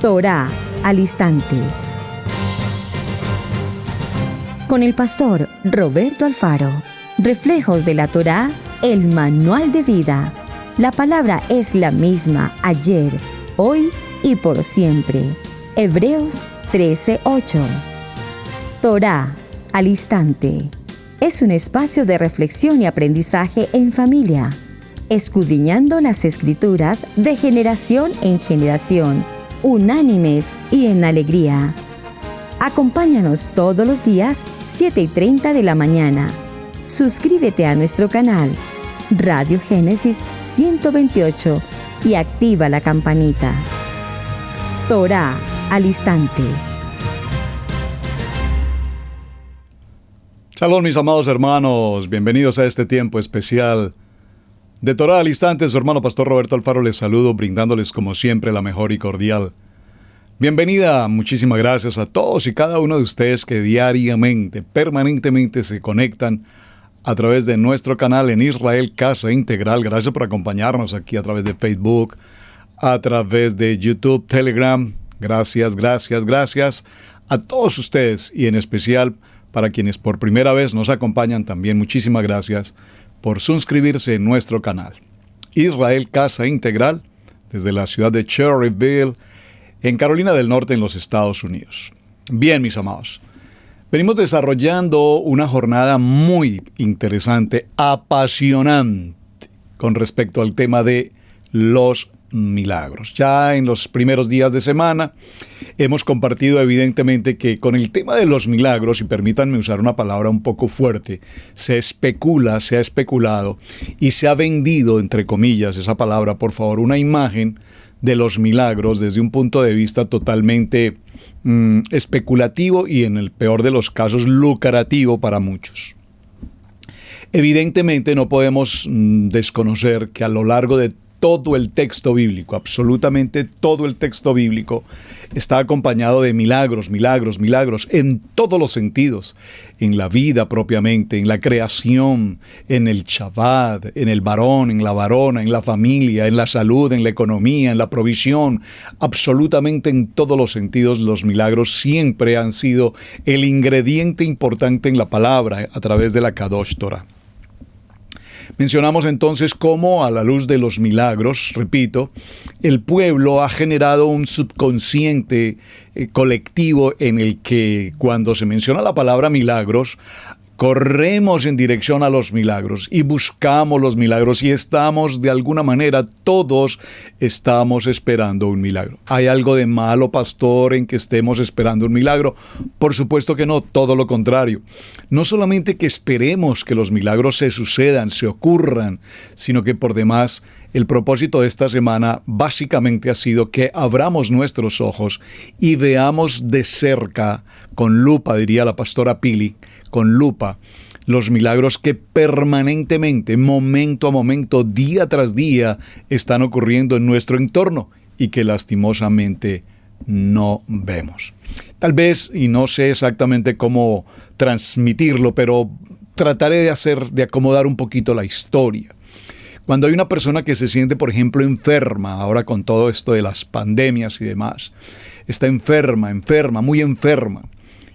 Torá al instante. Con el pastor Roberto Alfaro. Reflejos de la Torá, el manual de vida. La palabra es la misma ayer, hoy y por siempre. Hebreos 13:8. Torá al instante. Es un espacio de reflexión y aprendizaje en familia, escudriñando las Escrituras de generación en generación, unánimes y en alegría. Acompáñanos todos los días, 7:30 de la mañana. Suscríbete a nuestro canal, Radio Génesis 128, y activa la campanita. Torá al instante. Shalom, mis amados hermanos, bienvenidos a este tiempo especial de Torá al instante. Su hermano pastor Roberto Alfaro les saludo, brindándoles como siempre la mejor y cordial bienvenida. Muchísimas gracias a todos y cada uno de ustedes que diariamente, permanentemente se conectan a través de nuestro canal en Israel Casa Integral. Gracias por acompañarnos aquí a través de Facebook, a través de YouTube, Telegram. Gracias a todos ustedes, y en especial para quienes por primera vez nos acompañan también. Muchísimas gracias por suscribirse en nuestro canal Israel Casa Integral, desde la ciudad de Cherryville, en Carolina del Norte, en los Estados Unidos. Bien, mis amados, venimos desarrollando una jornada muy interesante, apasionante, con respecto al tema de los milagros. Ya en los primeros días de semana hemos compartido evidentemente que con el tema de los milagros, y permítanme usar una palabra un poco fuerte, se ha especulado y se ha vendido, entre comillas, esa palabra, por favor, una imagen de los milagros desde un punto de vista totalmente especulativo y, en el peor de los casos, lucrativo para muchos. Evidentemente no podemos desconocer que a lo largo de todo el texto bíblico, absolutamente todo el texto bíblico, está acompañado de milagros en todos los sentidos, en la vida propiamente, en la creación, en el Shabbat, en el varón, en la varona, en la familia, en la salud, en la economía, en la provisión. Absolutamente en todos los sentidos, los milagros siempre han sido el ingrediente importante en la palabra a través de la Kadosh Torah. Mencionamos entonces cómo, a la luz de los milagros, repito, el pueblo ha generado un subconsciente colectivo en el que, cuando se menciona la palabra milagros, corremos en dirección a los milagros y buscamos los milagros, y estamos, de alguna manera, todos estamos esperando un milagro. ¿Hay algo de malo, pastor, en que estemos esperando un milagro? Por supuesto que no, todo lo contrario. No solamente que esperemos que los milagros se sucedan, se ocurran, sino que por demás el propósito de esta semana básicamente ha sido que abramos nuestros ojos y veamos de cerca, con lupa, diría la pastora Pili, con lupa, los milagros que permanentemente, momento a momento, día tras día, están ocurriendo en nuestro entorno y que lastimosamente no vemos. Tal vez, y no sé exactamente cómo transmitirlo, pero trataré de acomodar un poquito la historia. Cuando hay una persona que se siente, por ejemplo, enferma, ahora con todo esto de las pandemias y demás, está enferma, muy enferma,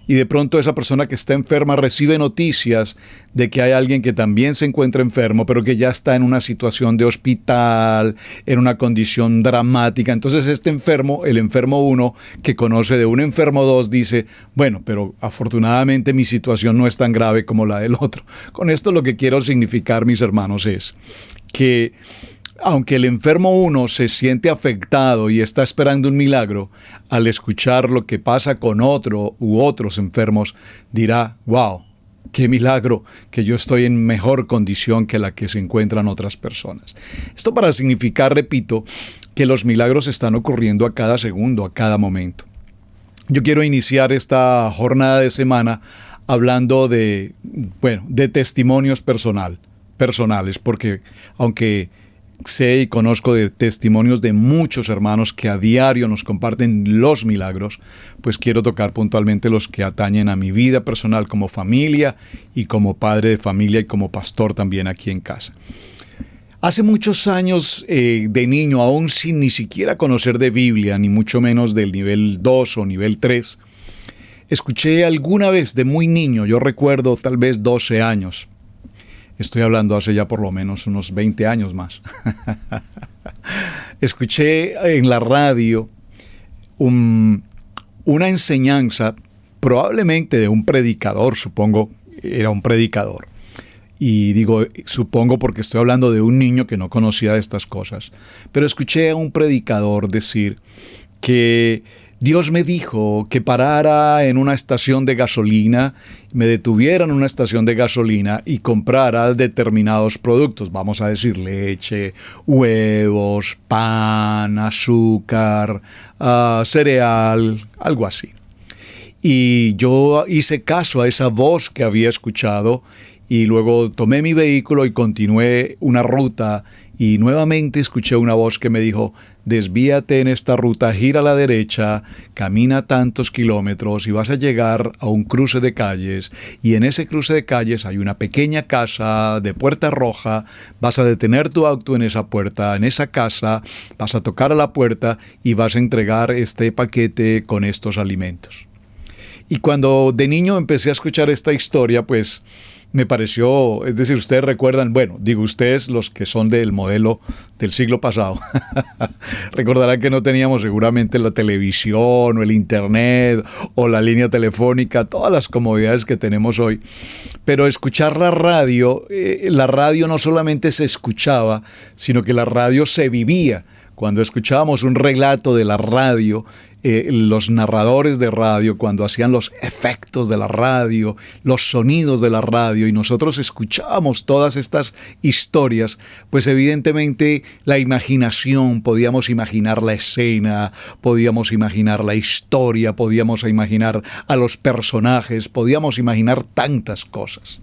y de pronto esa persona que está enferma recibe noticias de que hay alguien que también se encuentra enfermo, pero que ya está en una situación de hospital, en una condición dramática. Entonces este enfermo, el enfermo 1, que conoce de un enfermo 2, dice, bueno, pero afortunadamente mi situación no es tan grave como la del otro. Con esto lo que quiero significar, mis hermanos, es que aunque el enfermo 1 se siente afectado y está esperando un milagro, al escuchar lo que pasa con otro u otros enfermos, dirá, wow, qué milagro que yo estoy en mejor condición que la que se encuentran otras personas. Esto para significar, repito, que los milagros están ocurriendo a cada segundo, a cada momento. Yo quiero iniciar esta jornada de semana hablando de testimonios personales, porque aunque sé y conozco de testimonios de muchos hermanos que a diario nos comparten los milagros, pues quiero tocar puntualmente los que atañen a mi vida personal como familia y como padre de familia y como pastor también aquí en casa. Hace muchos años, de niño, aún sin ni siquiera conocer de Biblia, ni mucho menos del nivel 2 o nivel 3, escuché alguna vez de muy niño, yo recuerdo tal vez 12 años, estoy hablando hace ya por lo menos unos 20 años más, escuché en la radio una enseñanza, probablemente de un predicador, supongo, era un predicador. Y digo, supongo porque estoy hablando de un niño que no conocía estas cosas. Pero escuché a un predicador decir que Dios me dijo que parara en una estación de gasolina, me detuviera en una estación de gasolina y comprara determinados productos. Vamos a decir leche, huevos, pan, azúcar, cereal, algo así. Y yo hice caso a esa voz que había escuchado y luego tomé mi vehículo y continué una ruta y nuevamente escuché una voz que me dijo, desvíate en esta ruta, gira a la derecha, camina tantos kilómetros y vas a llegar a un cruce de calles y en ese cruce de calles hay una pequeña casa de puerta roja, vas a detener tu auto en esa puerta, en esa casa, vas a tocar a la puerta y vas a entregar este paquete con estos alimentos. Y cuando de niño empecé a escuchar esta historia, pues me pareció, es decir, ustedes recuerdan, bueno, digo ustedes los que son del modelo del siglo pasado, recordarán que no teníamos seguramente la televisión o el internet o la línea telefónica, todas las comodidades que tenemos hoy, pero escuchar la radio no solamente se escuchaba, sino que la radio se vivía. Cuando escuchábamos un relato de la radio, los narradores de radio, cuando hacían los efectos de la radio, los sonidos de la radio, y nosotros escuchábamos todas estas historias, pues evidentemente la imaginación, podíamos imaginar la escena, podíamos imaginar la historia, podíamos imaginar a los personajes, podíamos imaginar tantas cosas.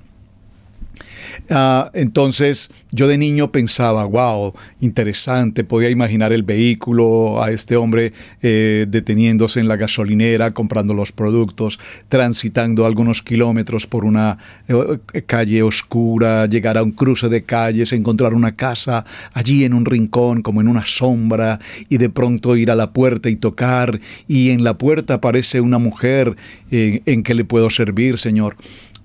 Entonces yo de niño pensaba, wow, interesante, podía imaginar el vehículo, a este hombre deteniéndose en la gasolinera, comprando los productos, transitando algunos kilómetros por una calle oscura, llegar a un cruce de calles, encontrar una casa allí en un rincón, como en una sombra, y de pronto ir a la puerta y tocar, y en la puerta aparece una mujer, ¿en qué le puedo servir, señor?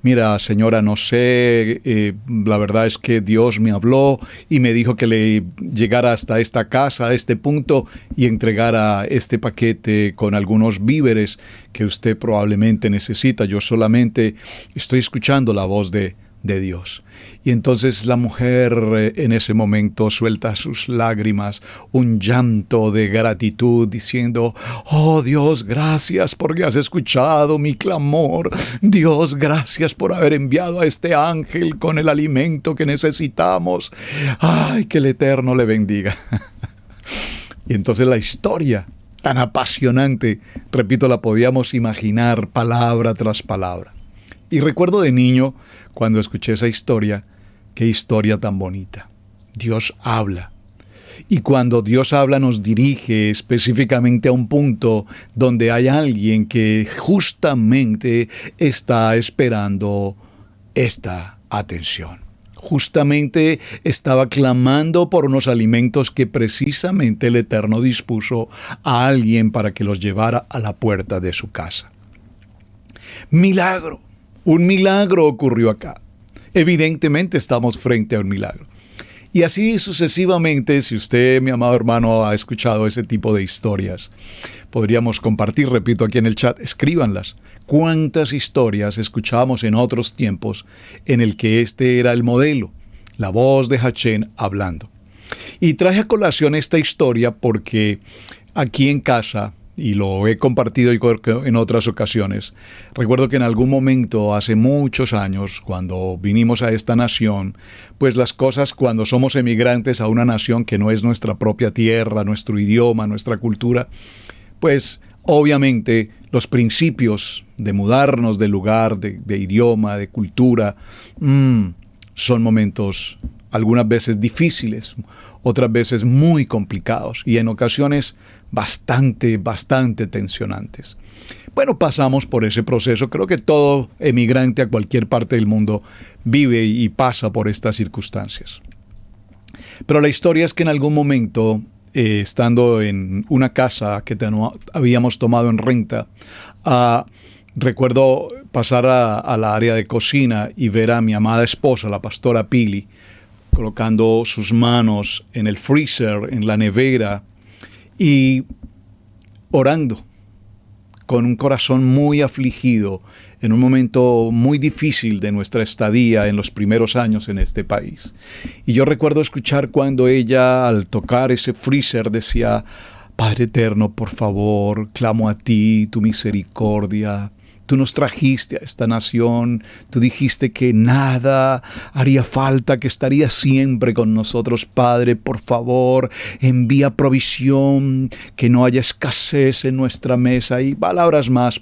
Mira, señora, no sé, la verdad es que Dios me habló y me dijo que le llegara hasta esta casa, a este punto, y entregara este paquete con algunos víveres que usted probablemente necesita. Yo solamente estoy escuchando la voz de Dios. Y entonces la mujer en ese momento suelta sus lágrimas, un llanto de gratitud, diciendo, oh Dios, gracias porque has escuchado mi clamor. Dios, gracias por haber enviado a este ángel con el alimento que necesitamos. Ay, que el Eterno le bendiga. Y entonces la historia tan apasionante, repito, la podíamos imaginar palabra tras palabra. Y recuerdo de niño, cuando escuché esa historia, qué historia tan bonita. Dios habla. Y cuando Dios habla nos dirige específicamente a un punto donde hay alguien que justamente está esperando esta atención. Justamente estaba clamando por unos alimentos que precisamente el Eterno dispuso a alguien para que los llevara a la puerta de su casa. Milagro. Un milagro ocurrió acá. Evidentemente estamos frente a un milagro. Y así sucesivamente, si usted, mi amado hermano, ha escuchado ese tipo de historias, podríamos compartir, repito, aquí en el chat, escríbanlas. ¿Cuántas historias escuchábamos en otros tiempos en el que este era el modelo? La voz de Hashem hablando. Y traje a colación esta historia porque aquí en casa, y lo he compartido en otras ocasiones, recuerdo que en algún momento, hace muchos años, cuando vinimos a esta nación, pues las cosas cuando somos emigrantes a una nación que no es nuestra propia tierra, nuestro idioma, nuestra cultura, pues obviamente los principios de mudarnos de lugar, de idioma, de cultura, son momentos algunas veces difíciles, otras veces muy complicados y en ocasiones bastante tensionantes. Bueno, pasamos por ese proceso. Creo que todo emigrante a cualquier parte del mundo vive y pasa por estas circunstancias. Pero la historia es que en algún momento, estando en una casa que habíamos tomado en renta, recuerdo pasar a la área de cocina y ver a mi amada esposa, la pastora Pili, colocando sus manos en el freezer, en la nevera, y orando con un corazón muy afligido en un momento muy difícil de nuestra estadía en los primeros años en este país. Y yo recuerdo escuchar cuando ella, al tocar ese freezer, decía: Padre eterno, por favor, clamo a ti, tu misericordia. Tú nos trajiste a esta nación, tú dijiste que nada haría falta, que estaría siempre con nosotros. Padre, por favor, envía provisión, que no haya escasez en nuestra mesa. Y palabras más,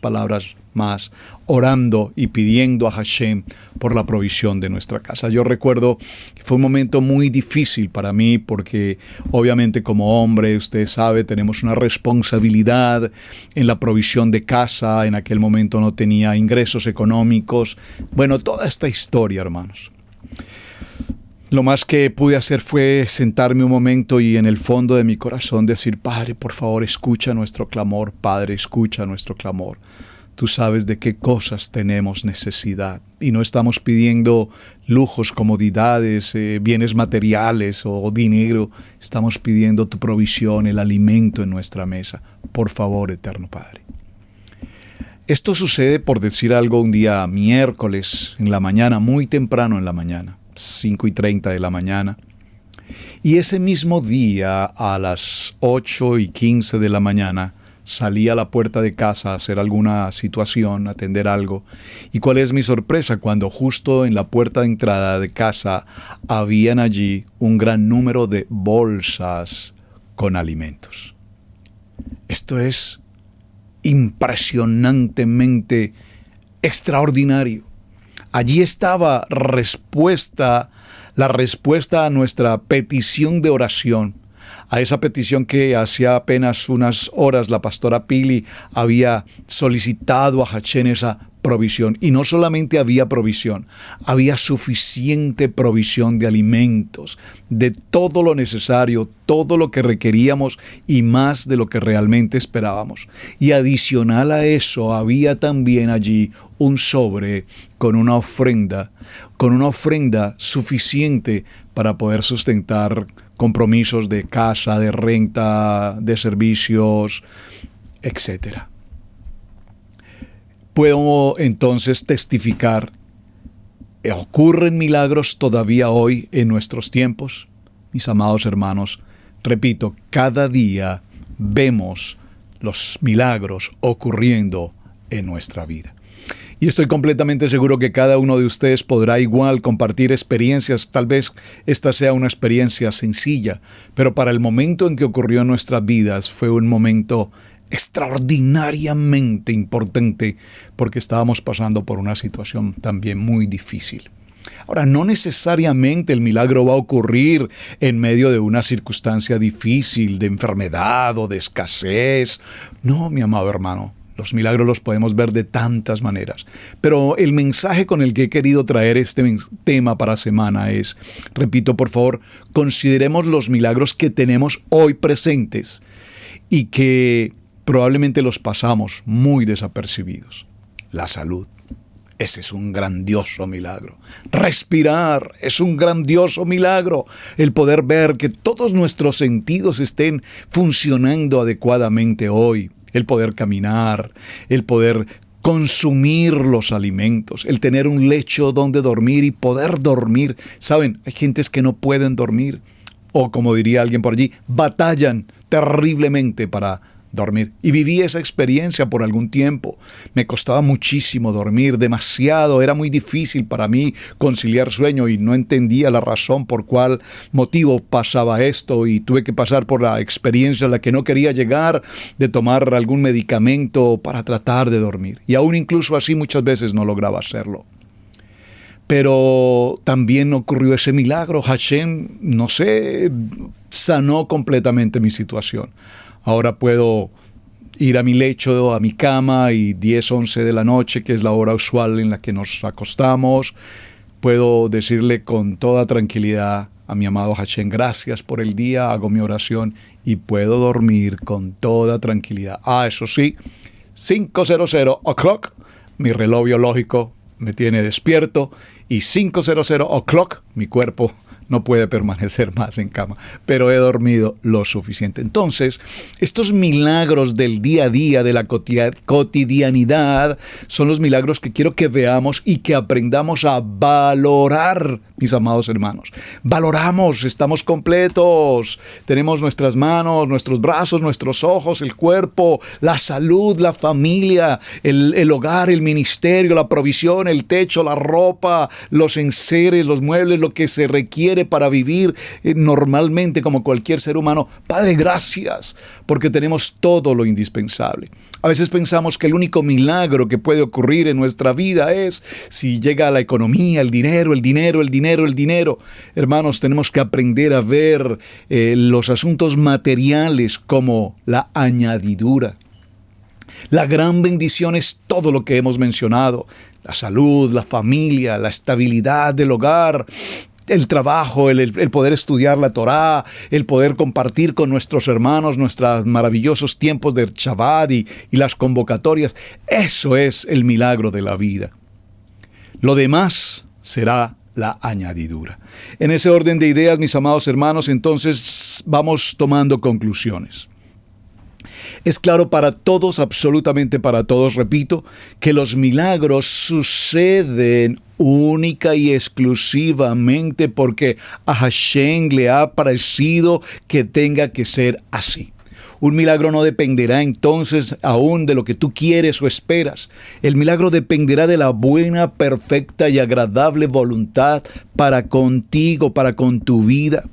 orando y pidiendo a Hashem por la provisión de nuestra casa. Yo recuerdo que fue un momento muy difícil para mí porque obviamente como hombre, usted sabe, tenemos una responsabilidad en la provisión de casa. En aquel momento no tenía ingresos económicos. Bueno, toda esta historia, hermanos. Lo más que pude hacer fue sentarme un momento y en el fondo de mi corazón decir: Padre, por favor, escucha nuestro clamor. Padre, escucha nuestro clamor. Tú sabes de qué cosas tenemos necesidad y no estamos pidiendo lujos, comodidades, bienes materiales o dinero. Estamos pidiendo tu provisión, el alimento en nuestra mesa. Por favor, eterno Padre. Esto sucede, por decir algo, un día miércoles en la mañana, muy temprano en la mañana, 5:30 de la mañana. Y ese mismo día, a las 8:15 de la mañana, salí a la puerta de casa a hacer alguna situación, atender algo. ¿Y cuál es mi sorpresa? Cuando justo en la puerta de entrada de casa habían allí un gran número de bolsas con alimentos. Esto es impresionantemente extraordinario. Allí estaba la respuesta a nuestra petición de oración. A esa petición que hacía apenas unas horas la pastora Pili había solicitado a Hashem esa provisión. Y no solamente había provisión, había suficiente provisión de alimentos, de todo lo necesario, todo lo que requeríamos y más de lo que realmente esperábamos. Y adicional a eso, había también allí un sobre con una ofrenda suficiente para poder sustentar compromisos de casa, de renta, de servicios, etc. Puedo entonces testificar, ¿ocurren milagros todavía hoy en nuestros tiempos? Mis amados hermanos, repito, cada día vemos los milagros ocurriendo en nuestra vida. Y estoy completamente seguro que cada uno de ustedes podrá igual compartir experiencias. Tal vez esta sea una experiencia sencilla, pero para el momento en que ocurrió en nuestras vidas fue un momento extraordinariamente importante porque estábamos pasando por una situación también muy difícil. Ahora, no necesariamente el milagro va a ocurrir en medio de una circunstancia difícil, de enfermedad o de escasez. No, mi amado hermano. Los milagros los podemos ver de tantas maneras. Pero el mensaje con el que he querido traer este tema para semana es, repito por favor, consideremos los milagros que tenemos hoy presentes y que probablemente los pasamos muy desapercibidos. La salud. Ese es un grandioso milagro. Respirar es un grandioso milagro. El poder ver que todos nuestros sentidos estén funcionando adecuadamente hoy. El poder caminar, el poder consumir los alimentos, el tener un lecho donde dormir y poder dormir. Saben, hay gentes que no pueden dormir o, como diría alguien por allí, batallan terriblemente para dormir. Y viví esa experiencia por algún tiempo. Me costaba muchísimo dormir, demasiado. Era muy difícil para mí conciliar sueño y no entendía la razón por cuál motivo pasaba esto. Y tuve que pasar por la experiencia a la que no quería llegar, de tomar algún medicamento para tratar de dormir. Y aún incluso así muchas veces no lograba hacerlo. Pero también ocurrió ese milagro. Hashem, no sé, sanó completamente mi situación. Ahora puedo ir a mi lecho, a mi cama y 10, 11 de la noche, que es la hora usual en la que nos acostamos, puedo decirle con toda tranquilidad a mi amado Hashem, gracias por el día, hago mi oración y puedo dormir con toda tranquilidad. Eso sí, 5:00 o'clock, mi reloj biológico me tiene despierto y 5:00 o'clock, mi cuerpo no puede permanecer más en cama, pero he dormido lo suficiente. Entonces, estos milagros del día a día, de la cotidianidad, son los milagros que quiero que veamos y que aprendamos a valorar, mis amados hermanos. Valoramos, estamos completos, tenemos nuestras manos, nuestros brazos, nuestros ojos, el cuerpo, la salud, la familia, el hogar, el ministerio, la provisión, el techo, la ropa, los enseres, los muebles, lo que se requiere para vivir normalmente como cualquier ser humano. Padre, gracias, porque tenemos todo lo indispensable. A veces pensamos que el único milagro que puede ocurrir en nuestra vida es si llega la economía, el dinero. Hermanos, tenemos que aprender a ver los asuntos materiales como la añadidura. La gran bendición es todo lo que hemos mencionado: la salud, la familia, la estabilidad del hogar, el trabajo, el poder estudiar la Torá, el poder compartir con nuestros hermanos nuestros maravillosos tiempos de Shabbat y las convocatorias. Eso es el milagro de la vida. Lo demás será la añadidura. En ese orden de ideas, mis amados hermanos, entonces vamos tomando conclusiones. Es claro para todos, absolutamente para todos, repito, que los milagros suceden única y exclusivamente porque a Hashem le ha parecido que tenga que ser así. Un milagro no dependerá entonces aún de lo que tú quieres o esperas. El milagro dependerá de la buena, perfecta y agradable voluntad para contigo, para con tu vida.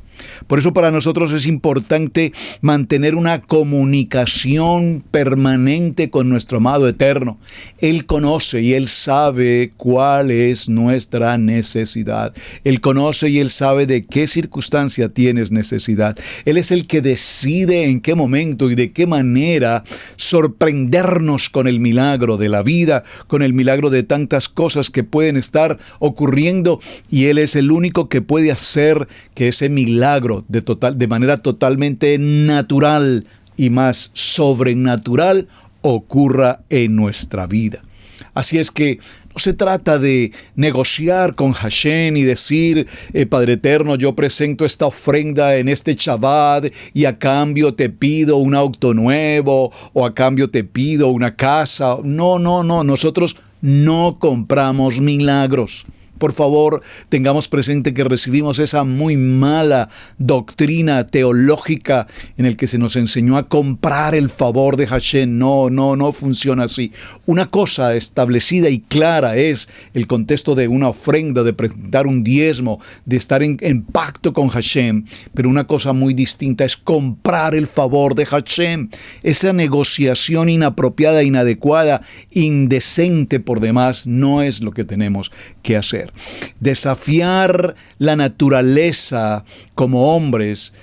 Por eso para nosotros es importante mantener una comunicación permanente con nuestro amado eterno. Él conoce y Él sabe cuál es nuestra necesidad. Él conoce y Él sabe de qué circunstancia tienes necesidad. Él es el que decide en qué momento y de qué manera sorprendernos con el milagro de la vida, con el milagro de tantas cosas que pueden estar ocurriendo, y Él es el único que puede hacer que ese milagro de manera totalmente natural y más sobrenatural ocurra en nuestra vida. Así es que no se trata de negociar con Hashem y decir, Padre Eterno, yo presento esta ofrenda en este Shabbat y a cambio te pido un auto nuevo o a cambio te pido una casa. No, nosotros no compramos milagros. Por favor, tengamos presente que recibimos esa muy mala doctrina teológica en el que se nos enseñó a comprar el favor de Hashem. No funciona así. Una cosa establecida y clara es el contexto de una ofrenda, de presentar un diezmo, de estar en pacto con Hashem. Pero una cosa muy distinta es comprar el favor de Hashem. Esa negociación inapropiada, inadecuada, indecente por demás, no es lo que tenemos que hacer. Desafiar la naturaleza como hombres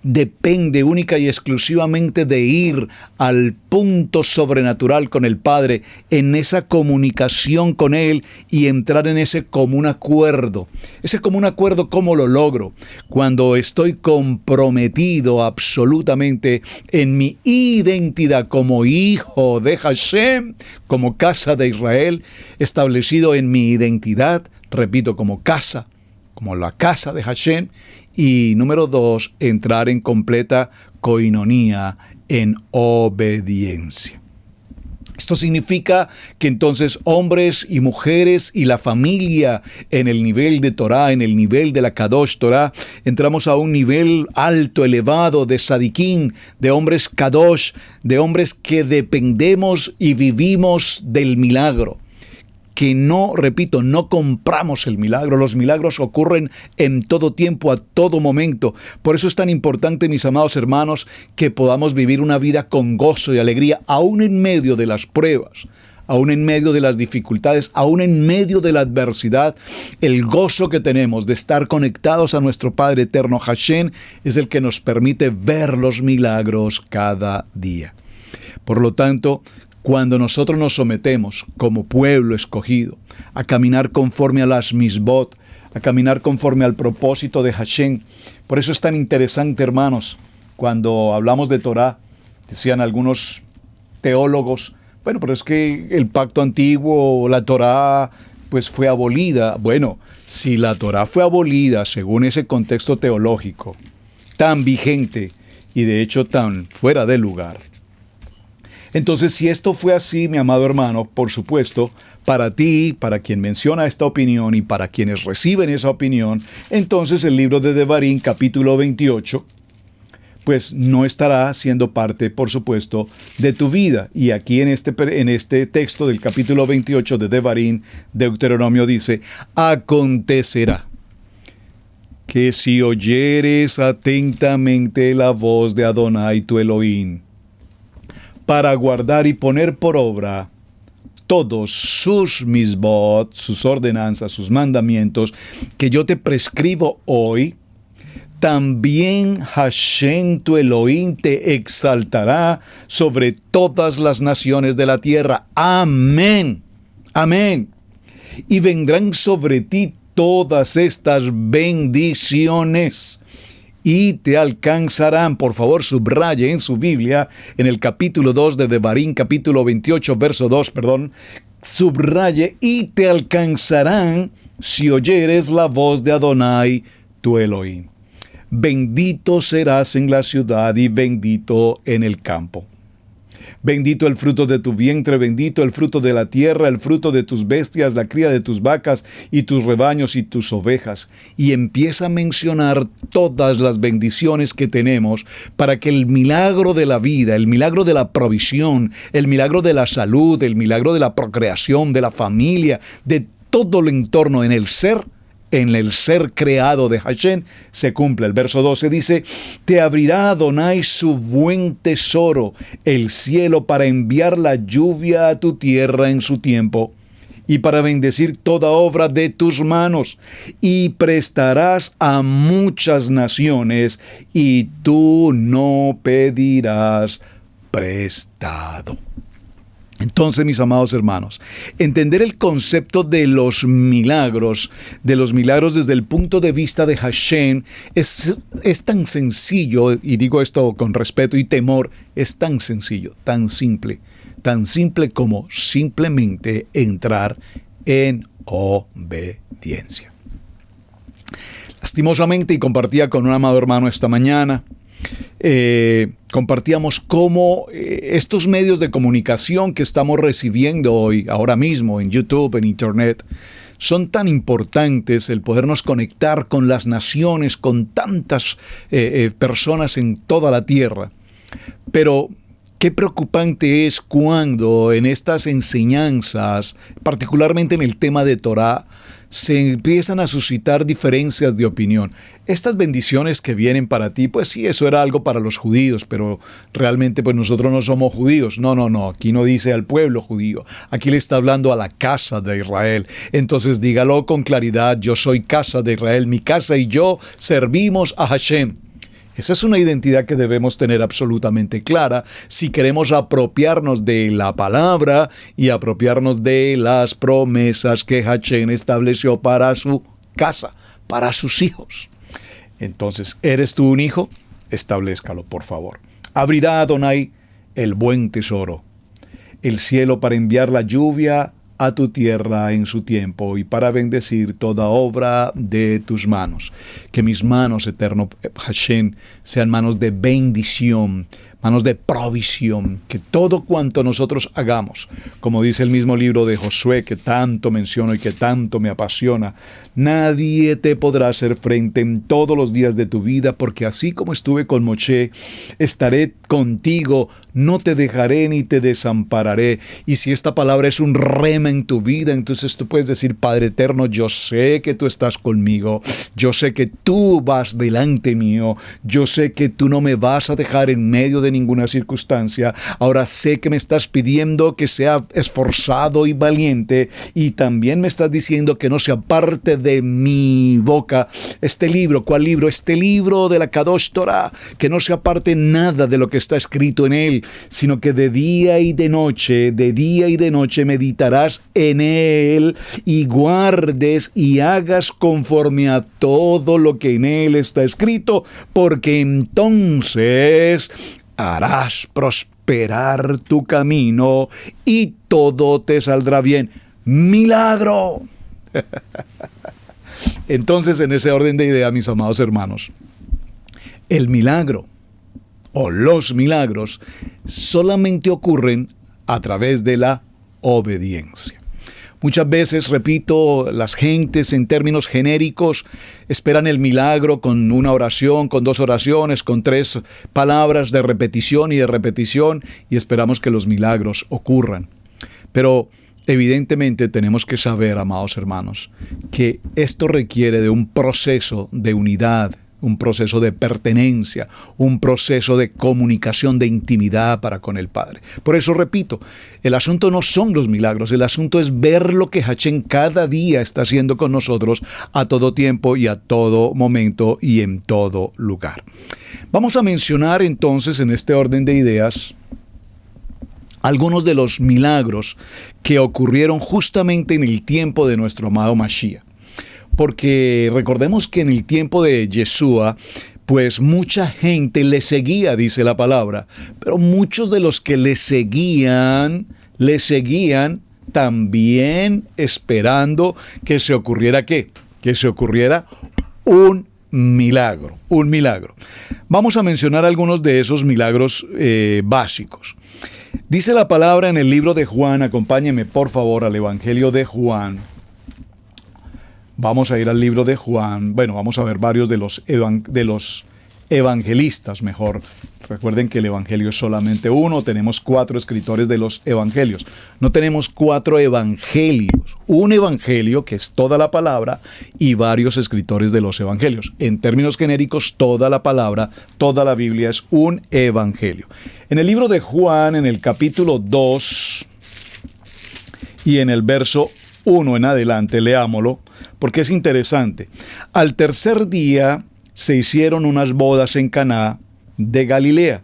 depende única y exclusivamente de ir al punto sobrenatural con el Padre, en esa comunicación con Él y entrar en ese común acuerdo. Ese común acuerdo, ¿cómo lo logro? Cuando estoy comprometido absolutamente en mi identidad como hijo de Hashem, como casa de Israel, establecido en mi identidad, repito, como casa, como la casa de Hashem. Y número 2, entrar en completa coinonía, en obediencia. Esto significa que entonces hombres y mujeres y la familia en el nivel de Torah, en el nivel de la Kadosh Torah, entramos a un nivel alto, elevado de Sadiquín, de hombres Kadosh, de hombres que dependemos y vivimos del milagro. Que no, repito, no compramos el milagro. Los milagros ocurren en todo tiempo, a todo momento. Por eso es tan importante, mis amados hermanos, que podamos vivir una vida con gozo y alegría, aún en medio de las pruebas, aún en medio de las dificultades, aún en medio de la adversidad. El gozo que tenemos de estar conectados a nuestro Padre Eterno Hashem es el que nos permite ver los milagros cada día. Por lo tanto, cuando nosotros nos sometemos como pueblo escogido a caminar conforme a las misbot, a caminar conforme al propósito de Hashem. Por eso es tan interesante, hermanos, cuando hablamos de Torah, decían algunos teólogos, bueno, pero es que el pacto antiguo, la Torah, pues fue abolida. Bueno, si la Torah fue abolida según ese contexto teológico, tan vigente y de hecho tan fuera de lugar, entonces si esto fue así, mi amado hermano, por supuesto, para ti, para quien menciona esta opinión y para quienes reciben esa opinión, entonces el libro de Devarim, capítulo 28, pues no estará siendo parte, por supuesto, de tu vida. Y aquí en este texto del capítulo 28 de Devarim, Deuteronomio dice, acontecerá que si oyeres atentamente la voz de Adonai tu Elohim, para guardar y poner por obra todos sus misbot, sus ordenanzas, sus mandamientos, que yo te prescribo hoy, también Hashem tu Elohim te exaltará sobre todas las naciones de la tierra. Amén. Amén. Y vendrán sobre ti todas estas bendiciones y te alcanzarán. Por favor, subraye en su Biblia, en el capítulo 2 de Devarim, capítulo 28, verso 2, subraye, y te alcanzarán si oyeres la voz de Adonai tu Elohim. Bendito serás en la ciudad y bendito en el campo. Bendito el fruto de tu vientre, bendito el fruto de la tierra, el fruto de tus bestias, la cría de tus vacas y tus rebaños y tus ovejas. Y empieza a mencionar todas las bendiciones que tenemos para que el milagro de la vida, el milagro de la provisión, el milagro de la salud, el milagro de la procreación, de la familia, de todo el entorno en el ser creado de Hashem, se cumple. El verso 12 dice, te abrirá Adonai su buen tesoro, el cielo, para enviar la lluvia a tu tierra en su tiempo, y para bendecir toda obra de tus manos, y prestarás a muchas naciones, y tú no pedirás prestado. Entonces, mis amados hermanos, entender el concepto de los milagros desde el punto de vista de Hashem es tan sencillo, y digo esto con respeto y temor, es tan sencillo, tan simple como simplemente entrar en obediencia. Lastimosamente, y compartía con un amado hermano esta mañana, compartíamos cómo estos medios de comunicación que estamos recibiendo hoy, ahora mismo, en YouTube, en Internet, son tan importantes, el podernos conectar con las naciones, con tantas personas en toda la tierra. Pero qué preocupante es cuando en estas enseñanzas, particularmente en el tema de Torah, se empiezan a suscitar diferencias de opinión. Estas bendiciones que vienen para ti, pues sí, eso era algo para los judíos, pero realmente pues nosotros no somos judíos. No, aquí no dice al pueblo judío, aquí le está hablando a la casa de Israel. Entonces dígalo con claridad, yo soy casa de Israel, mi casa y yo servimos a Hashem. Esa es una identidad que debemos tener absolutamente clara si queremos apropiarnos de la palabra y apropiarnos de las promesas que Hashem estableció para su casa, para sus hijos. Entonces, ¿eres tú un hijo? Establezcalo, por favor. Abrirá Adonai el buen tesoro, el cielo, para enviar la lluvia a tu tierra en su tiempo y para bendecir toda obra de tus manos. Que mis manos, eterno Hashem, sean manos de bendición, manos de provisión, que todo cuanto nosotros hagamos, como dice el mismo libro de Josué que tanto menciono y que tanto me apasiona, nadie te podrá hacer frente en todos los días de tu vida, porque así como estuve con Moshe, estaré contigo, no te dejaré ni te desampararé. Y si esta palabra es un rema en tu vida, entonces tú puedes decir, Padre eterno, yo sé que tú estás conmigo, yo sé que tú vas delante mío, yo sé que tú no me vas a dejar en medio de de ninguna circunstancia. Ahora sé que me estás pidiendo que sea esforzado y valiente, y también me estás diciendo que no se aparte de mi boca este libro. ¿Cuál libro? Este libro de la Kadosh Torah, que no se aparte nada de lo que está escrito en él, sino que de día y de noche meditarás en él, y guardes y hagas conforme a todo lo que en él está escrito, porque entonces harás prosperar tu camino y todo te saldrá bien. ¡Milagro! Entonces, en ese orden de idea, mis amados hermanos, el milagro o los milagros solamente ocurren a través de la obediencia. Muchas veces, repito, las gentes en términos genéricos esperan el milagro con una oración, con 2 oraciones, con 3 palabras de repetición, y esperamos que los milagros ocurran. Pero evidentemente tenemos que saber, amados hermanos, que esto requiere de un proceso de unidad, un proceso de pertenencia, un proceso de comunicación, de intimidad para con el Padre. Por eso repito, el asunto no son los milagros, el asunto es ver lo que Hashem cada día está haciendo con nosotros a todo tiempo y a todo momento y en todo lugar. Vamos a mencionar entonces en este orden de ideas algunos de los milagros que ocurrieron justamente en el tiempo de nuestro amado Mashiach. Porque recordemos que en el tiempo de Yeshua, pues mucha gente le seguía, dice la palabra, pero muchos de los que le seguían también esperando que se ocurriera ¿qué? Que se ocurriera un milagro. Vamos a mencionar algunos de esos milagros básicos. Dice la palabra en el libro de Juan, acompáñenme por favor al Evangelio de Juan. Vamos a ir al libro de Juan. Bueno, vamos a ver varios de los evangelistas mejor. Recuerden que el evangelio es solamente uno. Tenemos 4 escritores de los evangelios. No tenemos 4 evangelios. Un evangelio, que es toda la palabra, y varios escritores de los evangelios. En términos genéricos, toda la palabra, toda la Biblia es un evangelio. En el libro de Juan, en el capítulo 2 y en el verso 1 en adelante, leámoslo, porque es interesante. Al tercer día se hicieron unas bodas en Caná de Galilea,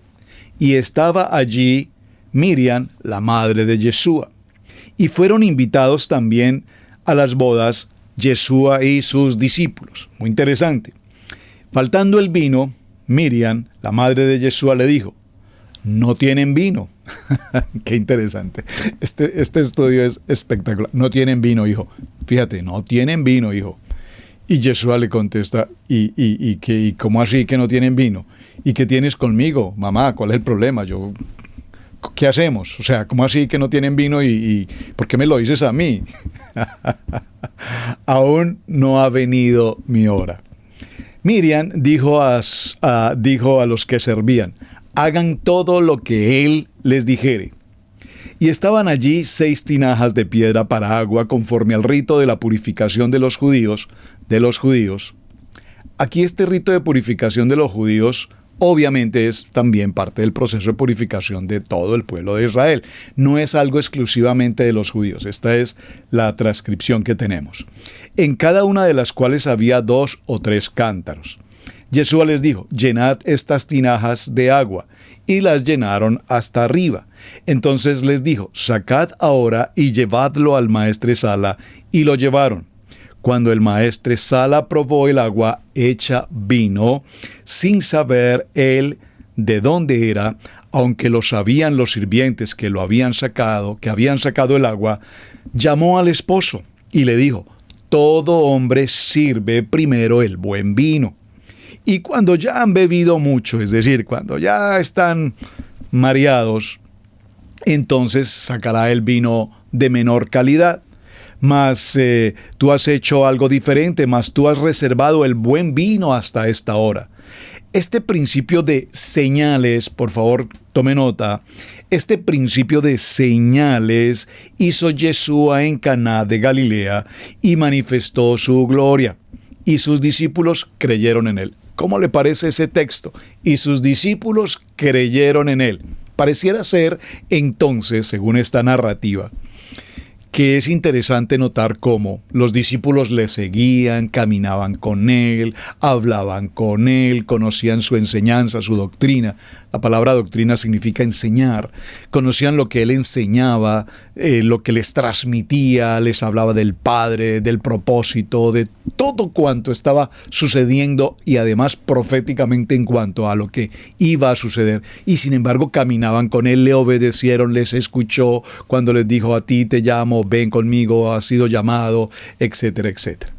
y estaba allí Miriam, la madre de Yeshua, y fueron invitados también a las bodas Yeshua y sus discípulos. Muy interesante. Faltando el vino, Miriam, la madre de Yeshua, le dijo: no tienen vino. Qué interesante. Este estudio es espectacular. No tienen vino, hijo. Fíjate, no tienen vino, hijo. Y Yeshua le contesta: ¿y cómo así que no tienen vino? ¿Y qué tienes conmigo, mamá? ¿Cuál es el problema? ¿Qué hacemos? O sea, ¿cómo así que no tienen vino y por qué me lo dices a mí? Aún no ha venido mi hora. Miriam dijo a los que servían: hagan todo lo que él les dijere. Y estaban allí 6 tinajas de piedra para agua, conforme al rito de la purificación de los judíos. Aquí este rito de purificación de los judíos obviamente es también parte del proceso de purificación de todo el pueblo de Israel. No es algo exclusivamente de los judíos. Esta es la transcripción que tenemos. En cada una de las cuales había 2 o 3 cántaros. Yeshua les dijo: llenad estas tinajas de agua. Y las llenaron hasta arriba. Entonces les dijo: sacad ahora y llevadlo al maestresala. Y lo llevaron. Cuando el maestresala probó el agua hecha vino, sin saber él de dónde era, aunque lo sabían los sirvientes que habían sacado el agua, llamó al esposo y le dijo: todo hombre sirve primero el buen vino. Y cuando ya han bebido mucho, es decir, cuando ya están mareados, entonces sacará el vino de menor calidad. Mas tú has hecho algo diferente, mas tú has reservado el buen vino hasta esta hora. Este principio de señales, por favor, tome nota, este principio de señales hizo Yeshua en Caná de Galilea y manifestó su gloria, y sus discípulos creyeron en él. ¿Cómo le parece ese texto? Y sus discípulos creyeron en él. Pareciera ser, entonces, según esta narrativa, que es interesante notar cómo los discípulos le seguían, caminaban con él, hablaban con él, conocían su enseñanza, su doctrina. La palabra doctrina significa enseñar. Conocían lo que él enseñaba, lo que les transmitía, les hablaba del Padre, del propósito, de todo cuanto estaba sucediendo y además proféticamente en cuanto a lo que iba a suceder. Y sin embargo caminaban con él, le obedecieron, les escuchó cuando les dijo: a ti te llamo, ven conmigo, has sido llamado, etcétera, etcétera.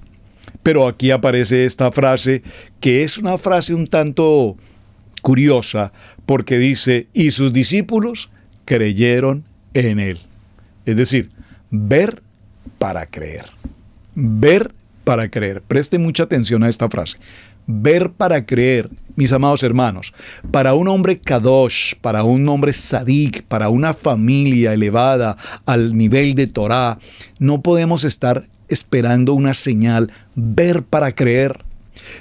Pero aquí aparece esta frase, que es una frase un tanto curiosa, porque dice: y sus discípulos creyeron en él. Es decir, ver para creer. Ver para creer. Preste mucha atención a esta frase. Ver para creer, mis amados hermanos. Para un hombre kadosh, para un hombre sadik, para una familia elevada al nivel de Torah, no podemos estar esperando una señal. Ver para creer.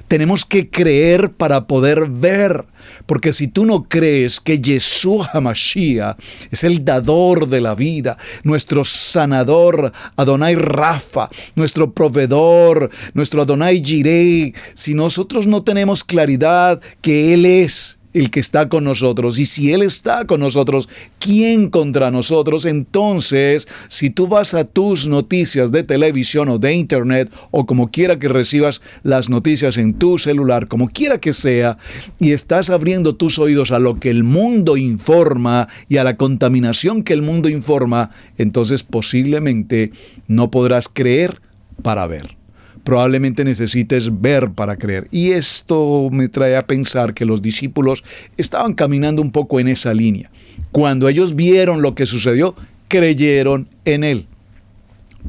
Tenemos que creer para poder ver, porque si tú no crees que Yeshua HaMashiach es el dador de la vida, nuestro sanador, Adonai Rafa, nuestro proveedor, nuestro Adonai Jireh, si nosotros no tenemos claridad que Él es el que está con nosotros, y si Él está con nosotros, ¿quién contra nosotros? Entonces, si tú vas a tus noticias de televisión o de internet, o como quiera que recibas las noticias en tu celular, como quiera que sea, y estás abriendo tus oídos a lo que el mundo informa y a la contaminación que el mundo informa, entonces posiblemente no podrás creer para ver. Probablemente necesites ver para creer. Y esto me trae a pensar que los discípulos estaban caminando un poco en esa línea. Cuando ellos vieron lo que sucedió, creyeron en él.